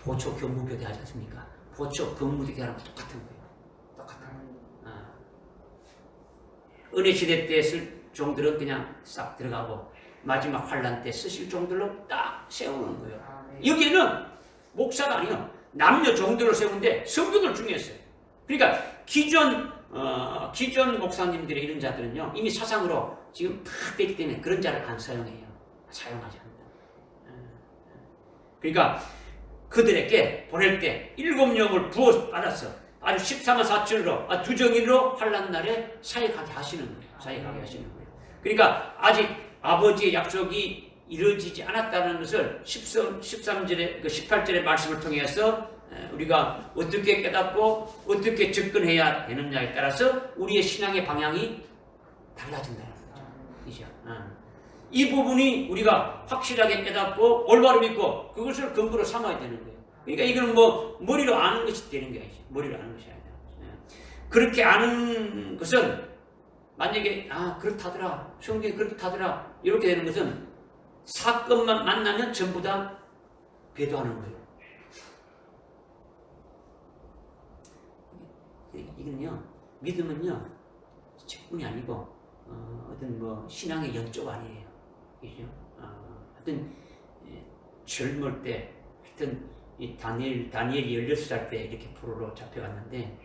S1: 보초 견무교대 하지 않습니까? 보초 견무교대 하는 거 똑같은 거예요. 똑같은 거예요. 은혜 시대 때 쓸 종들은 그냥 싹 들어가고 마지막 환란 때 쓰실 종들로 딱 세우는 거예요. 여기에는 목사가 아니요 남녀 종들로 세우는데 성도들 중요했어요. 그러니까 기존 목사님들의 이런 자들은요 이미 사상으로 지금 다 됐기 때문에 그런 자를 안 사용해요. 사용하지 않는다. 그러니까 그들에게 보낼 때 7영을 부어 받았어. 아주 14만 4천으로 두 정인으로 환난 날에 사역하게 하시는 거예요. 사역하게 하시는 거예요. 그러니까 아직 아버지의 약속이 이루어지지 않았다는 것을 13절의 18절의 말씀을 통해서 우리가 어떻게 깨닫고 어떻게 접근해야 되느냐에 따라서 우리의 신앙의 방향이 달라진다는 거죠. 이 부분이 우리가 확실하게 깨닫고 올바로 믿고 그것을 근거로 삼아야 되는 거예요. 그러니까 이건 뭐 머리로 아는 것이 되는 게 아니죠. 머리로 아는 것이 아니라. 그렇게 아는 것은 만약에 그렇다더라. 성경이 그렇다더라. 이렇게 되는 것은 사건만 만나면 전부 다 배도하는 거예요. 이건요, 믿음은요, 직분이 아니고, 어떤 뭐, 신앙의 연적 아니에요. 그죠? 하여튼, 젊을 때, 하여튼, 이 다니엘이 16살 때 이렇게 포로로 잡혀갔는데,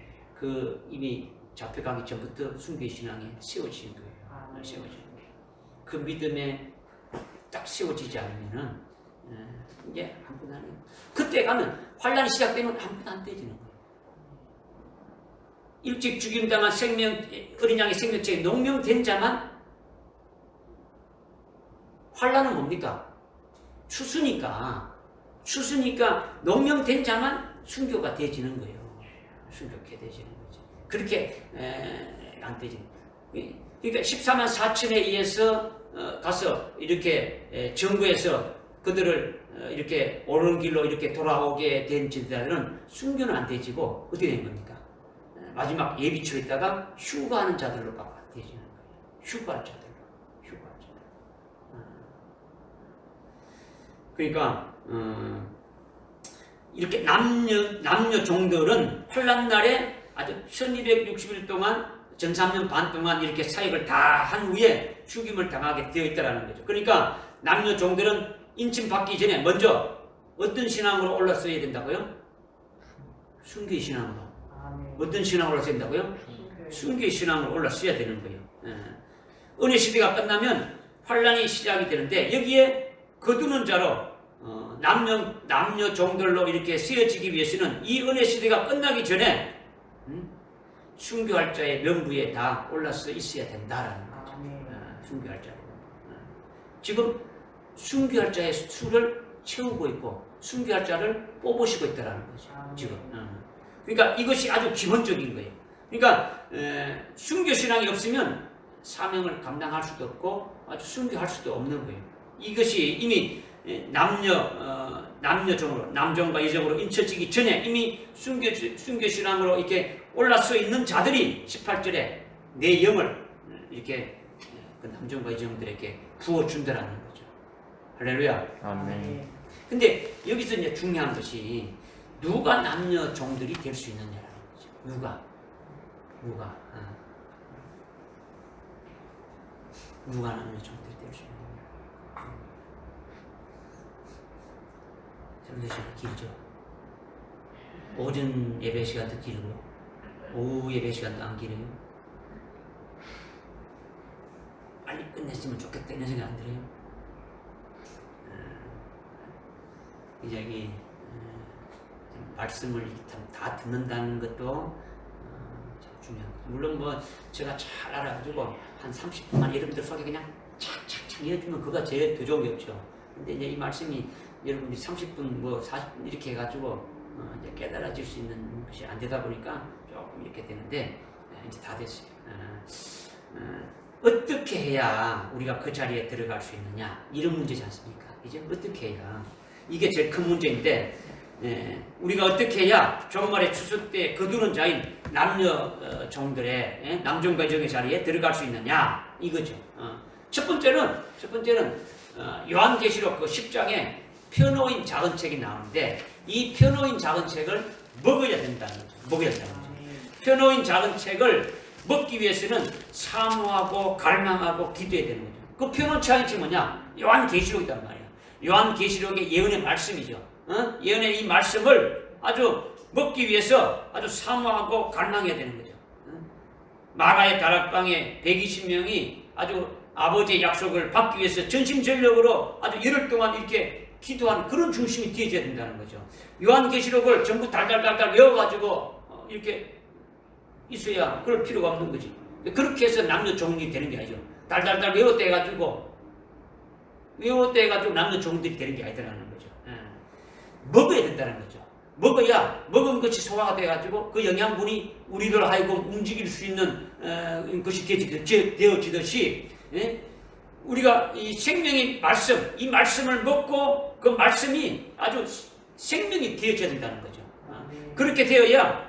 S1: 이미 잡혀가기 전부터 순교의 신앙이 세워지는 거예요. 세워지는 거예요. 그 믿음에 딱 세워지지 않으면은, 이제 아무것도 안 해요. 그때 가면, 환란이 시작되면 아무것도 안 되지는 거예요. 일찍 죽임당한 어린 양의 생명체에 농명된 자만 환란은 뭡니까? 추수니까 농명된 자만 순교가 되지는 거예요. 순교케 되지는 거죠. 그렇게 안 되지는 거예요. 그러니까 14만 4천에 의해서 가서 이렇게 정부에서 그들을 이렇게 옳은 길로 이렇게 돌아오게 된 자들은 순교는 안 되지고 어떻게 된 겁니까? 마지막 예비처에 있다가 휴가하는 자들로 바뀌어지는 거예요. 휴가할 자들로. 그러니까 이렇게 남녀 종들은 환난 날에 아주 1260일 동안 전 3년 반 동안 이렇게 사역을 다 한 후에 죽임을 당하게 되어 있다는 거죠. 그러니까 남녀 종들은 인침 받기 전에 먼저 어떤 신앙으로 올랐어야 된다고요? 순교의 신앙으로. 어떤 신앙으로 올랐어야 된다고요? 순교의 신앙으로 올랐어야 되는 거예요. 은혜 시대가 끝나면 환란이 시작이 되는데 여기에 거두는 자로 남녀 종들로 이렇게 쓰여지기 위해서는 이 은혜 시대가 끝나기 전에 순교할 자의 명부에 다 올라서 있어야 된다라는 거죠. 순교할 자로. 지금 순교할 자의 수를 채우고 있고 순교할 자를 뽑으시고 있다라는 거죠. 지금. 그러니까 이것이 아주 기본적인 거예요. 그러니까 순교 신앙이 없으면 사명을 감당할 수도 없고 아주 순교할 수도 없는 거예요. 이것이 이미 남녀종으로 남종과 여종으로 인쳐지기 전에 이미 순교 신앙으로 이렇게 올라서 있는 자들이 18절에 내 영을 이렇게 그 남종과 여종들에게 부어준다라는 거죠. 할렐루야.
S2: 아멘.
S1: 근데 여기서 이제 중요한 것이 누가 남녀 종들이 될 수 있느냐라는 거죠. 누가 남녀 종들이 될 수 있느냐. 설교 시간 길죠. 오전 예배 시간도 길고요. 오후 예배 시간도 안 길어요. 빨리 끝내. 했으면 좋겠다 이런 생각 안 들어요? 이제 이 말씀을 다 듣는다는 것도 참 중요한 거죠. 물론 뭐 제가 잘 알아가지고 한 30분만 여러분들 속에 그냥 착착착 이어주면 그거 제일 더 좋은 게 없죠. 근데 이제 이 말씀이 여러분들이 30분 뭐 40분 이렇게 해가지고 이제 깨달아질 수 있는 것이 안 되다 보니까 조금 이렇게 되는데 이제 다 됐어요. 어떻게 해야 우리가 그 자리에 들어갈 수 있느냐 이런 문제지 않습니까? 이제 어떻게 해야 이게 제일 큰 문제인데 우리가 어떻게 해야 종말의 추수 때 거두는 자인 남녀 종들의 남종과 여종의 자리에 들어갈 수 있느냐 이거죠. 첫 번째는 요한계시록 그 10장에 펴놓인 작은 책이 나오는데 이 펴놓인 작은 책을 먹어야 된다는 거죠. 먹어야 된다는 거죠. 펴놓인 작은 책을 먹기 위해서는 사모하고 갈망하고 기도해야 되는 거죠. 그 펴놓은 책이 뭐냐? 요한계시록이란 말이에요. 요한계시록의 예언의 말씀이죠. 예언의 이 말씀을 아주 먹기 위해서 아주 사모하고 갈망해야 되는 거죠. 마가의 다락방에 120명이 아주 아버지의 약속을 받기 위해서 전심전력으로 아주 열흘 동안 이렇게 기도하는 그런 중심이 되어져야 된다는 거죠. 요한계시록을 전부 달달달달 외워가지고 이렇게 있어야 그럴 필요가 없는 거지. 그렇게 해서 남녀 종들이 되는 게 아니죠. 달달달 외웠다 해가지고 남녀 종들이 되는 게 아니라는 거죠. 먹어야 된다는 거죠. 먹어야 먹은 것이 소화가 돼가지고 그 영양분이 우리를 하여금 움직일 수 있는 것이 되어지듯이 우리가 이 생명의 말씀, 이 말씀을 먹고 그 말씀이 아주 생명이 되어져야 된다는 거죠. 그렇게 되어야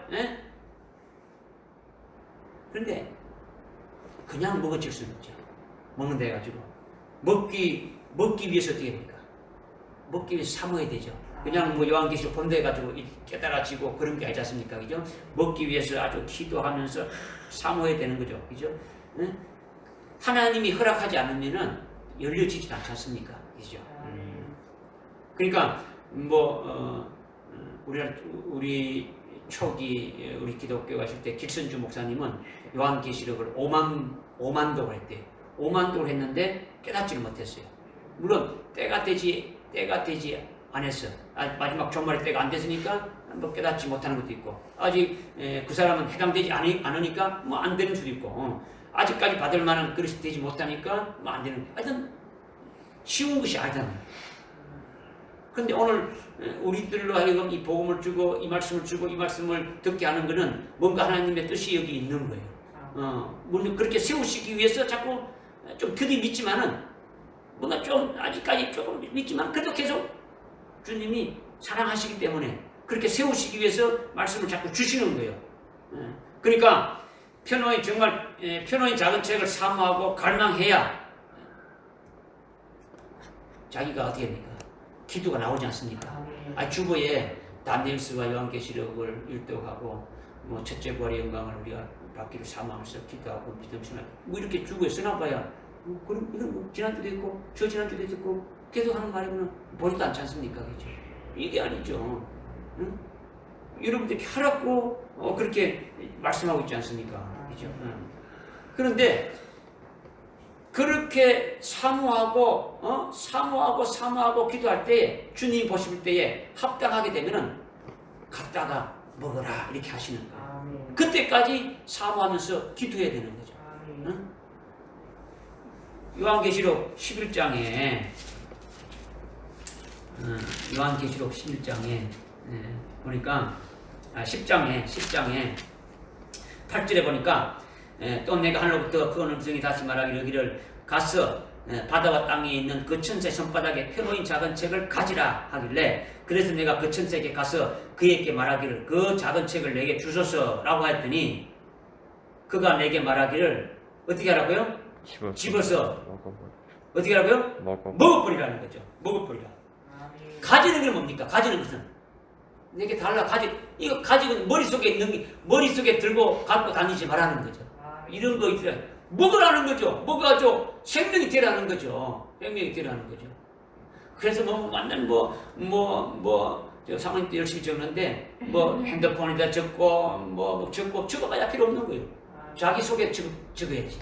S1: 그런데 그냥 먹어질 수는 없죠. 먹는다 해가지고 먹기 위해서 어떻게 됩니까? 먹기 위해서 사모해야 되죠. 그냥 뭐 요한계시록 본다 해가지고 깨달아지고 그런 게 아니지 않습니까? 그죠? 먹기 위해서 아주 기도하면서 사모해야 되는 거죠. 그죠? 하나님이 허락하지 않으면은 열려지지 않지 않습니까? 그죠? 그러니까 우리 초기 우리 기독교 가실 때 길선주 목사님은 요한계시록을 5만 독을 했대요. 5만 독을 했는데 깨닫지를 못했어요. 물론 때가 되지 않았어. 마지막 종말의 때가 안 됐으니까 뭐 깨닫지 못하는 것도 있고 아직 그 사람은 해당되지 않으니까 뭐 안 되는 수도 있고 아직까지 받을 만한 그릇이 되지 못하니까 뭐 안 되는. 하여튼 쉬운 것이 아니잖아요. 그런데 오늘 우리들로 하여금 이 복음을 주고 이 말씀을 주고 이 말씀을 듣게 하는 것은 뭔가 하나님의 뜻이 여기 있는 거예요. 물론 그렇게 세우시기 위해서 자꾸 좀 들이밀지만은 뭔가 좀 아직까지 조금 믿지만 그래도 계속 주님이 사랑하시기 때문에 그렇게 세우시기 위해서 말씀을 자꾸 주시는 거예요. 그러니까 펴놓인 작은 책을 사모하고 갈망해야 자기가 어떻게 합니까? 기도가 나오지 않습니까? 주보에 다니엘서와 요한계시록을 일독하고 뭐 첫째 부활의 영광을 우리가 받기를 사모하면서 기도하고 믿음 신앙 뭐 이렇게 주보에 써놔봐야 그럼 이건 뭐 지난주도 있고 저 지난주도 있고 계속 하는 말이면 보지도 않지 않습니까? 그죠? 이게 아니죠. 응? 여러분들 이렇게 하라고 그렇게 말씀하고 있지 않습니까? 그죠? 그런데 그렇게 사모하고 기도할 때 주님 보실 때에 합당하게 되면은 갖다가 먹어라 이렇게 하시는 거예요. 그때까지 사모하면서 기도해야 되는 거죠. 응? 요한계시록 11장에 요한계시록 11장에 보니까 10장에 8절에 보니까 또 내가 하늘로부터 그 음성이 다시 말하기를 가서 바다와 땅에 있는 그 천사의 손바닥에 펴놓인 작은 책을 가지라 하길래 그래서 내가 그 천사에게 가서 그에게 말하기를 그 작은 책을 내게 주소서라고 했더니 그가 내게 말하기를 어떻게 하라고요? 집어서 어떻게 하라고요? 먹어버리라는 거죠. 먹어버리라. 가지는 게 뭡니까? 가지는 것은 내게 달라. 이거 가지고 머릿속에 들고 갖고 다니지 말라는 거죠. 이런 거 있어요. 먹으라는 거죠. 먹어가지고 생명이 되라는 거죠. 생명이 되라는 거죠. 그래서 완전 저 상황 때 열심히 적는데 핸드폰에다 적고 적어봐야 필요 없는 거예요. 자기 속에 적어야지.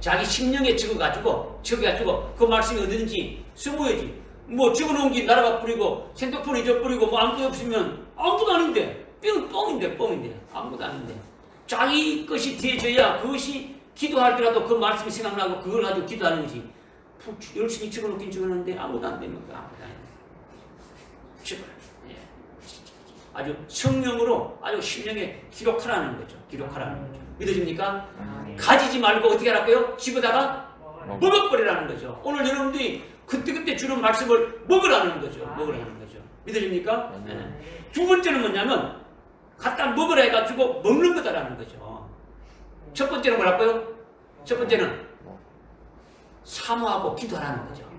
S1: 자기 심령에 적어가지고 그 말씀이 어디든지 써보야지. 뭐 적어놓은 게 날아가 뿌리고 핸드폰 잊어버리고 뭐 아무것도 없으면 아무것도 아닌데 뻥인데 아무것도 아닌데 자기 것이 되어져야 그것이 기도할 때라도 그 말씀이 생각나고 그걸 가지고 기도하는 거지. 열심히 적어놓긴 적어놓는데 아무것도 안 되면 아무것도 안 돼. 아주 성령으로 아주 심령에 기록하라는 거죠. 믿어집니까? 가지지 말고 어떻게 하라고요? 집어다가 먹어버리라는 거죠. 오늘 여러분들이 그때 주는 말씀을 먹으라는 거죠. 믿어집니까? 두 번째는 뭐냐면 갖다 먹으라 해가지고 먹는 거다라는 거죠. 첫 번째는 뭐라고요? 첫 번째는 사모하고 기도하라는 거죠.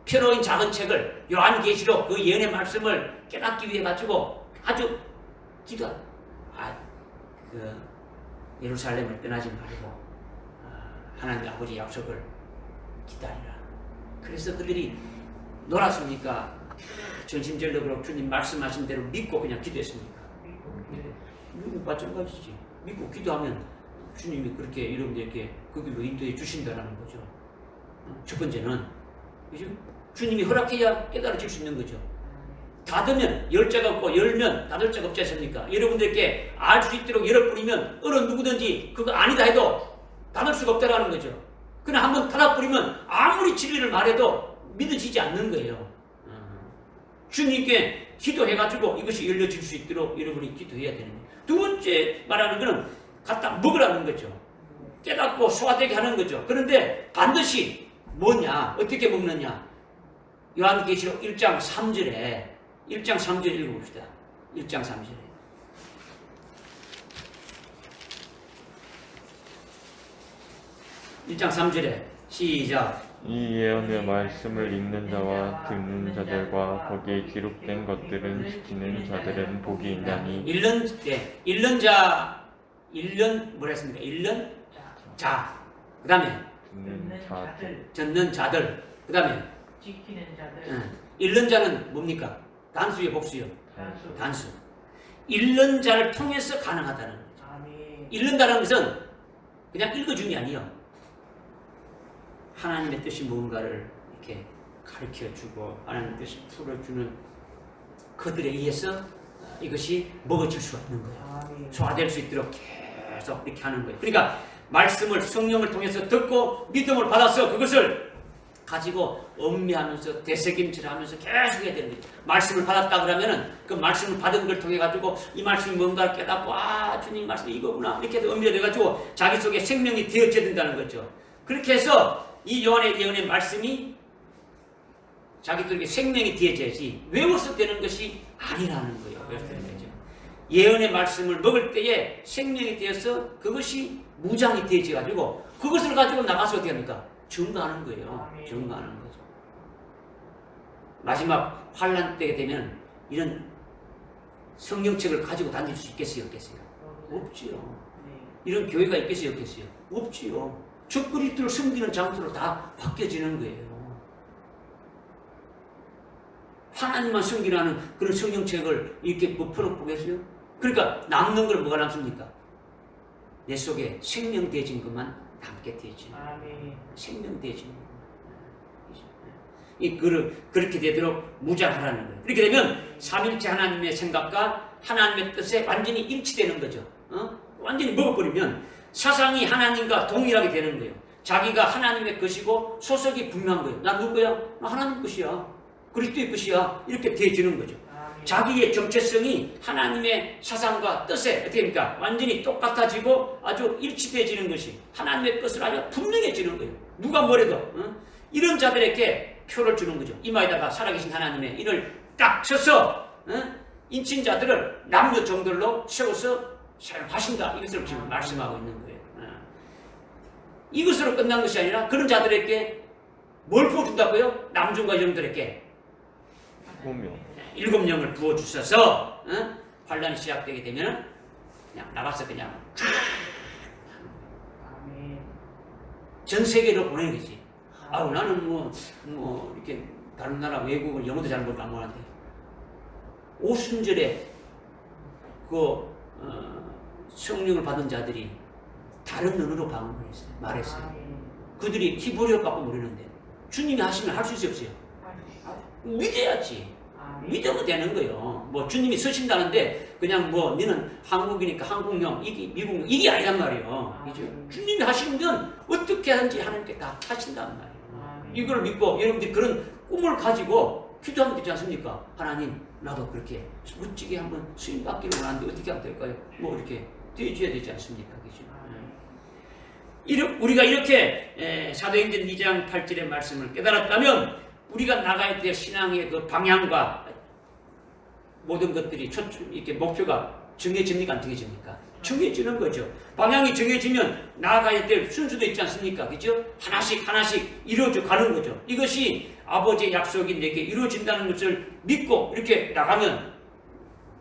S1: 표로인 작은 책을 요한계시록 그 예언의 말씀을 깨닫기 위해 가지고 아주 예루살렘을 떠나지 말고 하나님 아버지 약속을 기다리라. 그래서 그들이 놀았습니까? 전심전력으로 주님 말씀하신 대로 믿고 그냥 기도했습니까? 마찬가지지. 믿고 기도하면 주님이 그렇게 여러분들에게 그 길로 인도해 주신다는 거죠. 첫 번째는 주님이 허락해야 깨달아질 수 있는 거죠. 닫으면 열자가 없고 열면 닫을 자가 없지 않습니까? 여러분들께 알 수 있도록 열어버리면 어느 누구든지 그거 아니다 해도 닫을 수가 없다라는 거죠. 그냥 한번 닫아버리면 아무리 진리를 말해도 믿어지지 않는 거예요. 주님께 기도해가지고 이것이 열려질 수 있도록 여러분이 기도해야 되는 거예요. 두 번째 말하는 거는 갖다 먹으라는 거죠. 깨닫고 소화되게 하는 거죠. 그런데 반드시 뭐냐? 어떻게 먹느냐? 요한계시록 1장 3절에 1장 3절 읽어봅시다. 1장 3절에 시작.
S2: 이 예언의 말씀을 읽는 자와 듣는 자들과 거기에 기록된 것들은 지키는 자들은 복이 있나니.
S1: 읽는 뭐라 했습니까? 읽는 자. 그 다음에 듣는 자들. 그 다음에
S3: 지키는 자들.
S1: 읽는 자는 뭡니까? 단수요, 복수요? 단수. 읽는 자를 통해서 가능하다는 거죠. 읽는다는 것은 그냥 읽어주는 게 아니에요. 하나님의 뜻이 뭔가를 이렇게 가르쳐주고 하나님의 뜻을 풀어주는 그들에 의해서 이것이 먹어질 수가 있는 거예요. 소화될 수 있도록 계속 이렇게 하는 거예요. 그러니까 말씀을 성령을 통해서 듣고 믿음을 받아서 그것을 가지고 음미하면서 되새김질하면서 계속 해야 되는 거죠. 말씀을 받았다 그러면은 그 말씀을 받은 걸 통해 가지고 이 말씀이 뭔가를 깨닫고 주님 말씀이 이거구나 이렇게 해서 음미가 돼가지고 자기 속에 생명이 되어져야 된다는 거죠. 그렇게 해서 이 요한의 예언의 말씀이 자기들에게 생명이 되어져야지 외워서 되는 것이 아니라는 거예요. 외워서 되는 거죠. 예언의 말씀을 먹을 때에 생명이 되어서 그것이 무장이 되어져가지고 그것을 가지고 나가서 어떻게 합니까? 증거하는 거예요. 증거하는 거죠. 마지막 환란 때가 되면 이런 성경책을 가지고 다닐 수 있겠어요? 없겠어요? 없지요. 이런 교회가 있겠어요? 없겠어요? 없지요. 저 그리스도를 섬기는 장소로 다 바뀌어지는 거예요. 하나님만 섬기라는 그런 성경책을 이렇게 펴놓고 계세요? 그러니까 남는 걸 뭐가 남습니까? 내 속에 생명 되어진 것만 남게 되어지는 거예요. 생명 되어지는 거예요. 그렇게 되도록 무장하라는 거예요. 그렇게 되면 삼일체 하나님의 생각과 하나님의 뜻에 완전히 일치되는 거죠. 완전히 먹어버리면 사상이 하나님과 동일하게 되는 거예요. 자기가 하나님의 것이고 소속이 분명한 거예요. 나 누구야? 나 하나님 것이야. 그리스도의 것이야. 이렇게 되어지는 거죠. 자기의 정체성이 하나님의 사상과 뜻에 어떻게 됩니까? 완전히 똑같아지고 아주 일치되어지는 것이 하나님의 것을 아주 분명해지는 거예요. 누가 뭐래도 이런 자들에게 표를 주는 거죠. 이마에다가 살아계신 하나님의 이를 딱 쳐서 인친자들을 남녀 정들로 세워서 사용하신다. 이것을 지금 말씀하고 있는 거예요. 이것으로 끝난 것이 아니라 그런 자들에게 뭘 부어준다고요? 남종과 여종들에게 7명을 부어주셔서 환란이 시작되게 되면 그냥 나가서 그냥 전 세계로 보내는 거지. 나는 뭐 이렇게 다른 나라 외국은 영어도 잘 모르고 안 하는데 오순절에 성령을 받은 자들이 다른 언어로 말했어요. 그들이 히브리어 밖에 모르는데 주님이 하시면 할 수 있어요, 없어요? 믿어야지. 믿으면 되는 거예요. 뭐 주님이 쓰신다는데 그냥 뭐 너는 한국이니까 한국령, 이게 미국령 이게 아니란 말이에요. 그죠? 주님이 하시면 어떻게 하든지 하나님께 다 하신단 말이에요. 이걸 믿고 여러분들이 그런 꿈을 가지고 기도하면 되지 않습니까? 하나님 나도 그렇게 멋지게 한번 수임 받기를 원하는데 어떻게 하면 될까요? 뭐 이렇게 되어줘야 되지 않습니까? 그죠? 우리가 이렇게 사도행전 2장 8절의 말씀을 깨달았다면 우리가 나가야 될 신앙의 그 방향과 모든 것들이 이렇게 목표가 정해집니까? 안 정해집니까? 정해지는 거죠. 방향이 정해지면 나아가야 될 순서도 있지 않습니까? 그죠? 하나씩 이루어져 가는 거죠. 이것이 아버지의 약속이 내게 이루어진다는 것을 믿고 이렇게 나가면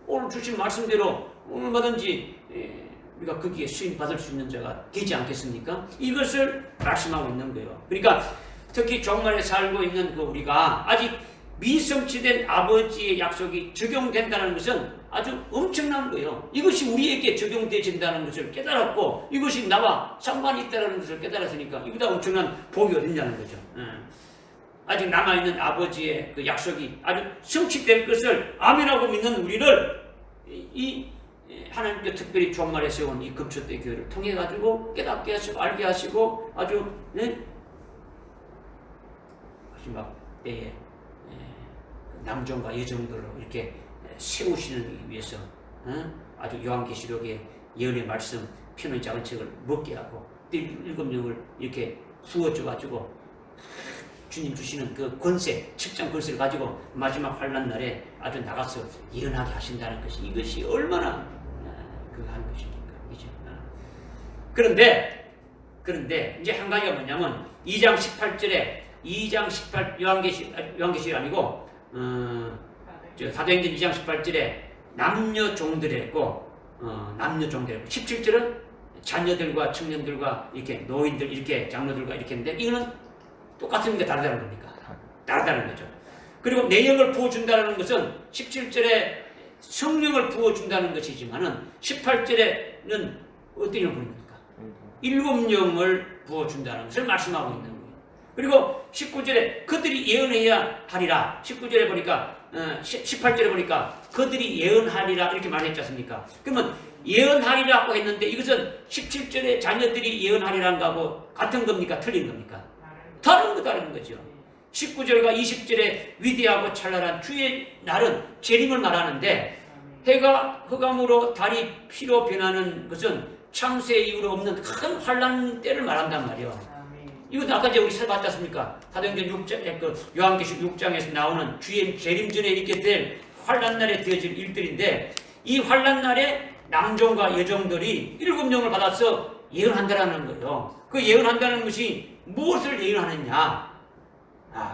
S1: 오늘 주신 말씀대로 얼마든지 우리가 거기에 수임 받을 수 있는 자가 되지 않겠습니까? 이것을 말씀하고 있는 거예요. 그러니까 특히 종말에 살고 있는 그 우리가 아직 미성취된 아버지의 약속이 적용된다는 것은 아주 엄청난 거예요. 이것이 우리에게 적용되어진다는 것을 깨달았고 이것이 나와 상관이 있다는 것을 깨달았으니까 이보다 엄청난 복이 어딨냐는 거죠. 아직 남아있는 아버지의 그 약속이 아주 성취될 것을 아멘하고 믿는 우리를 이 하나님께 특별히 종말에 세운 이 금초대 교회를 통해 가지고 깨닫게 하시고 알게 하시고 아주 마지막 때에 남종과 여종들로 이렇게 세우시는 위해서 아주 요한계시록의 예언의 말씀 피는 작은 책을 먹게 하고 또 7영을 이렇게 부어줘 가지고 주님 주시는 그 권세, 측장 권세를 가지고 마지막 환난 날에 아주 나가서 예언하게 하신다는 것이 이것이 얼마나 한 것입니까? 그죠? 그런데 이제 한 가지가 뭐냐면 2장 18절에 2장 18 요한계시록 아니고 사도행전 2장 18절에 남녀 종들이 했고 남녀 종들이 했고 17절은 자녀들과 청년들과 이렇게 노인들 이렇게 장로들과 이렇게 했는데 이거는 똑같습니까? 다르다는 겁니까? 다르다는 거죠. 그리고 내영을 부어준다는 것은 17절에 성령을 부어준다는 것이지만은 18절에는 어떤 영을 부릅니까? 7영을 부어준다는 것을 말씀하고 있는 거예요. 그리고 19절에 그들이 예언해야 하리라. 19절에 보니까 18절에 보니까 그들이 예언하리라 이렇게 말했지 않습니까? 그러면 예언하리라고 했는데 이것은 17절에 자녀들이 예언하리라는 거하고 같은 겁니까? 틀린 겁니까? 다른 거죠. 19절과 20절에 위대하고 찬란한 주의 날은 재림을 말하는데 해가 흑암으로 달이 피로 변하는 것은 창세 이후로 없는 큰 환란 때를 말한단 말이에요. 이거 아까 우리 살봤지 않습니까? 사도행전 6장, 요한계시록 6장에서 나오는 주의 재림 전에 있게 될 환란 날에 되어질 일들인데 이 환란 날에 남종과 여종들이 7영을 받아서 예언한다라는 거예요. 그 예언한다는 것이 무엇을 예언하느냐?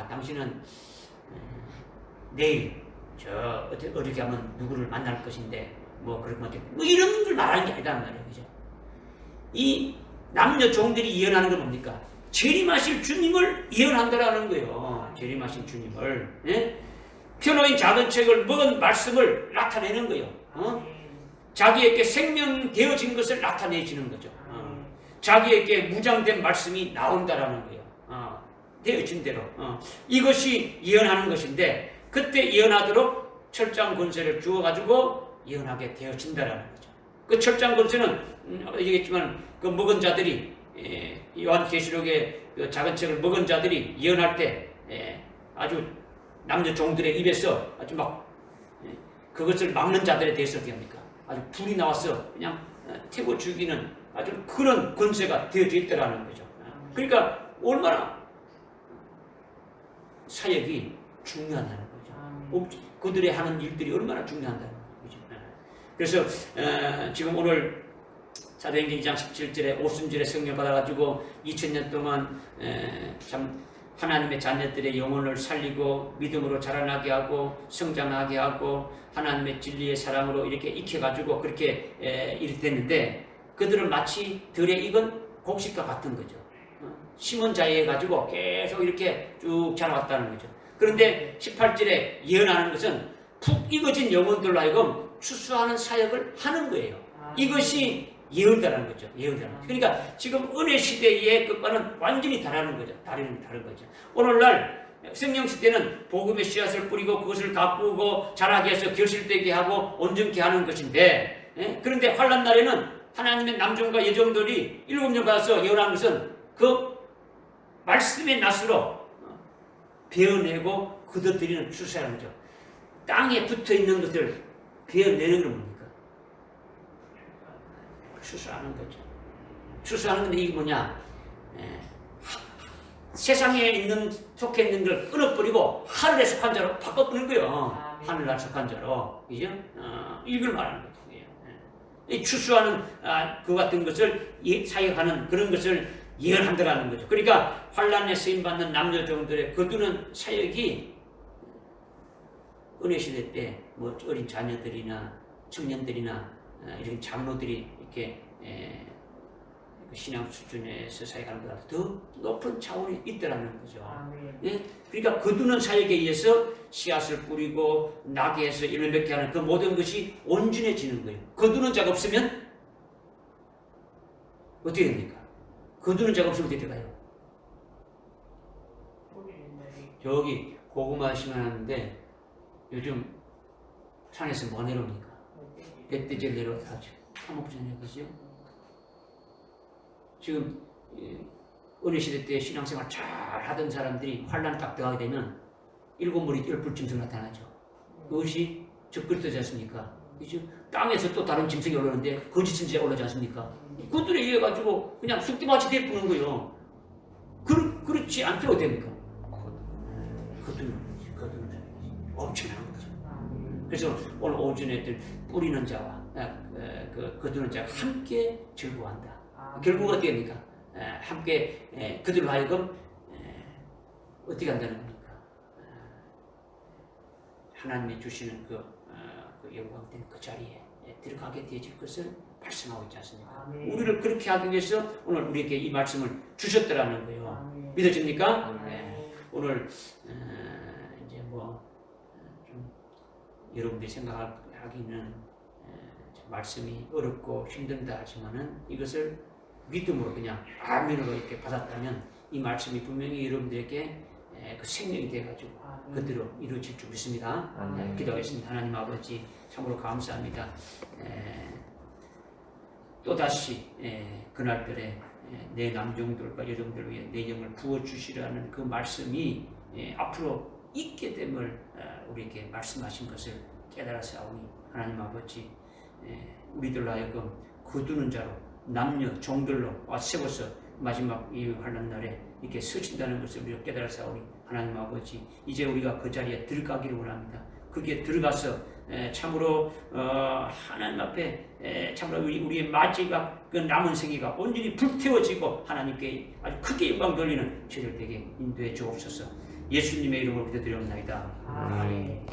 S1: 당신은 내일 어떻게 하면 누구를 만날 것인데 뭐 그런 것 뭐 이런 걸 말하는 게 아니란 말이에요. 그죠? 이 남녀 종들이 예언하는 건 뭡니까? 재림하실 주님을 예언한다라는 거예요. 재림하신 주님을. 예? 펴놓인 작은 책을 먹은 말씀을 나타내는 거예요. 자기에게 생명되어진 것을 나타내지는 거죠. 자기에게 무장된 말씀이 나온다라는 거예요. 되어진 대로. 이것이 예언하는 것인데 그때 예언하도록 철장 권세를 주어가지고 예언하게 되어진다라는 거죠. 그 철장 권세는 얘기했지만 그 먹은 자들이 요한계시록의 그 작은 책을 먹은 자들이 예언할 때 아주 남녀 종들의 입에서 아주 막 그것을 막는 자들에 대해서 어떻게 합니까? 아주 불이 나와서 그냥 태워 죽이는 아주 그런 권세가 되어져 있다라는 거죠. 그러니까 얼마나 사역이 중요하다는 거죠. 그들의 하는 일들이 얼마나 중요하다는 거죠. 그래서 지금 오늘 사도행전 2장 17절에 오순절에 성령 받아가지고 2000년 동안 참 하나님의 자녀들의 영혼을 살리고 믿음으로 자라나게 하고 성장하게 하고 하나님의 진리의 사랑으로 이렇게 익혀가지고 그렇게 이렇게 됐는데 그들은 마치 들에 익은 곡식과 같은 거죠. 심은 자에 가지고 계속 이렇게 쭉 자라왔다는 거죠. 그런데 18절에 예언하는 것은 푹 익어진 영혼들로 하여금 추수하는 사역을 하는 거예요. 이것이 예언다라는 거죠. 예언다라는 거죠. 그러니까 지금 은혜 시대의 것과는 완전히 다른 거죠. 다른 거죠. 오늘날 성령 시대는 복음의 씨앗을 뿌리고 그것을 가꾸고 자라게 해서 결실되게 하고 온전케 하는 것인데, 그런데 환난 날에는 하나님의 남종과 여종들이 7년 받아서 예언한 것은 그 말씀의 낫으로 베어내고 거둬들이는 추수하는 거죠. 땅에 붙어 있는 것을 베어내는 건 뭡니까? 추수하는 거죠. 추수하는 건데 이게 뭐냐? 세상에 있는 속해 있는 걸 끊어버리고 하늘에 속한 자로 바꿔버리는 거예요. 하늘날 속한 자로, 그죠? 이걸 말하는 거죠. 이 추수하는 그 같은 것을 사역하는 그런 것을 예언한다라는 거죠. 그러니까 환난에 쓰임 받는 남녀 종들의 거두는 사역이 은혜 시대 때 뭐 어린 자녀들이나 청년들이나 이런 장로들이 이렇게 신앙 수준에서 사역하는 것보다 더 높은 차원이 있다라는 거죠. 예? 그러니까 거두는 사역에 의해서 씨앗을 뿌리고 나게 해서 열매 맺게 하는 그 모든 것이 온전해지는 거예요. 거두는 자가 없으면 어떻게 됩니까? 거두는 자가 없으면 어떻게 돼가요? 저기 고구마 심어놨는데 요즘 산에서 뭐 내려옵니까? 멧돼지를 내려와서 하죠. 한목전에 그죠? 지금 은혜 시대 때 신앙생활 잘 하던 사람들이 환란 딱 들어가게 되면 7머리 10뿔 짐승 나타나죠. 그것이 적그리스도지 않습니까? 그죠? 땅에서 또 다른 짐승이 올라오는데 거짓 선지자가 올라오지 않습니까? 그들에 의해 가지고 그냥 쑥대밭이 되어보는 거예요. 그렇지 않게 어떻게 됩니까? 거두는 엄청난 거죠. 그래서 오늘 오전에 뿌리는 자와 거두는 자가 함께 즐거워한다. 결국 어떻게 됩니까? 함께 그들로 하여금 어떻게 한다는 겁니까? 하나님이 주시는 그 영광된 그 자리에 들어가게 되어질 것을 말씀하고 있지 않습니까? 우리를 그렇게 하기 위해서 오늘 우리에게 이 말씀을 주셨더라는 거예요. 믿어집니까? 오늘 이제 뭐 좀 여러분들이 생각하기는 말씀이 어렵고 힘든다 하지만은 이것을 믿음으로 그냥 아멘으로 이렇게 받았다면 이 말씀이 분명히 여러분들에게 그 생명이 되어가지고 그대로 이루어질 줄 믿습니다. 기도하겠습니다. 하나님 아버지 참으로 감사합니다. 또다시 그날들에 내 남종들과 여종들을 위해 내 영을 부어주시라는 그 말씀이 앞으로 있게 됨을 우리에게 말씀하신 것을 깨달아사오니 하나님 아버지 우리들로 하여금 거두는 자로 남녀 종들로 세워서 마지막 이 환난 날에 이렇게 서신다는 것을 우리가 깨달아사오니 하나님 아버지 이제 우리가 그 자리에 들어가기를 원합니다. 거기에 들어가서 참으로 하나님 앞에 참으로 우리의 마지막 그 남은 생애가 온전히 불태워지고 하나님께 아주 크게 영광 돌리는 저희들 되게 인도해 주옵소서. 예수님의 이름으로 기도드리옵나이다. 아멘.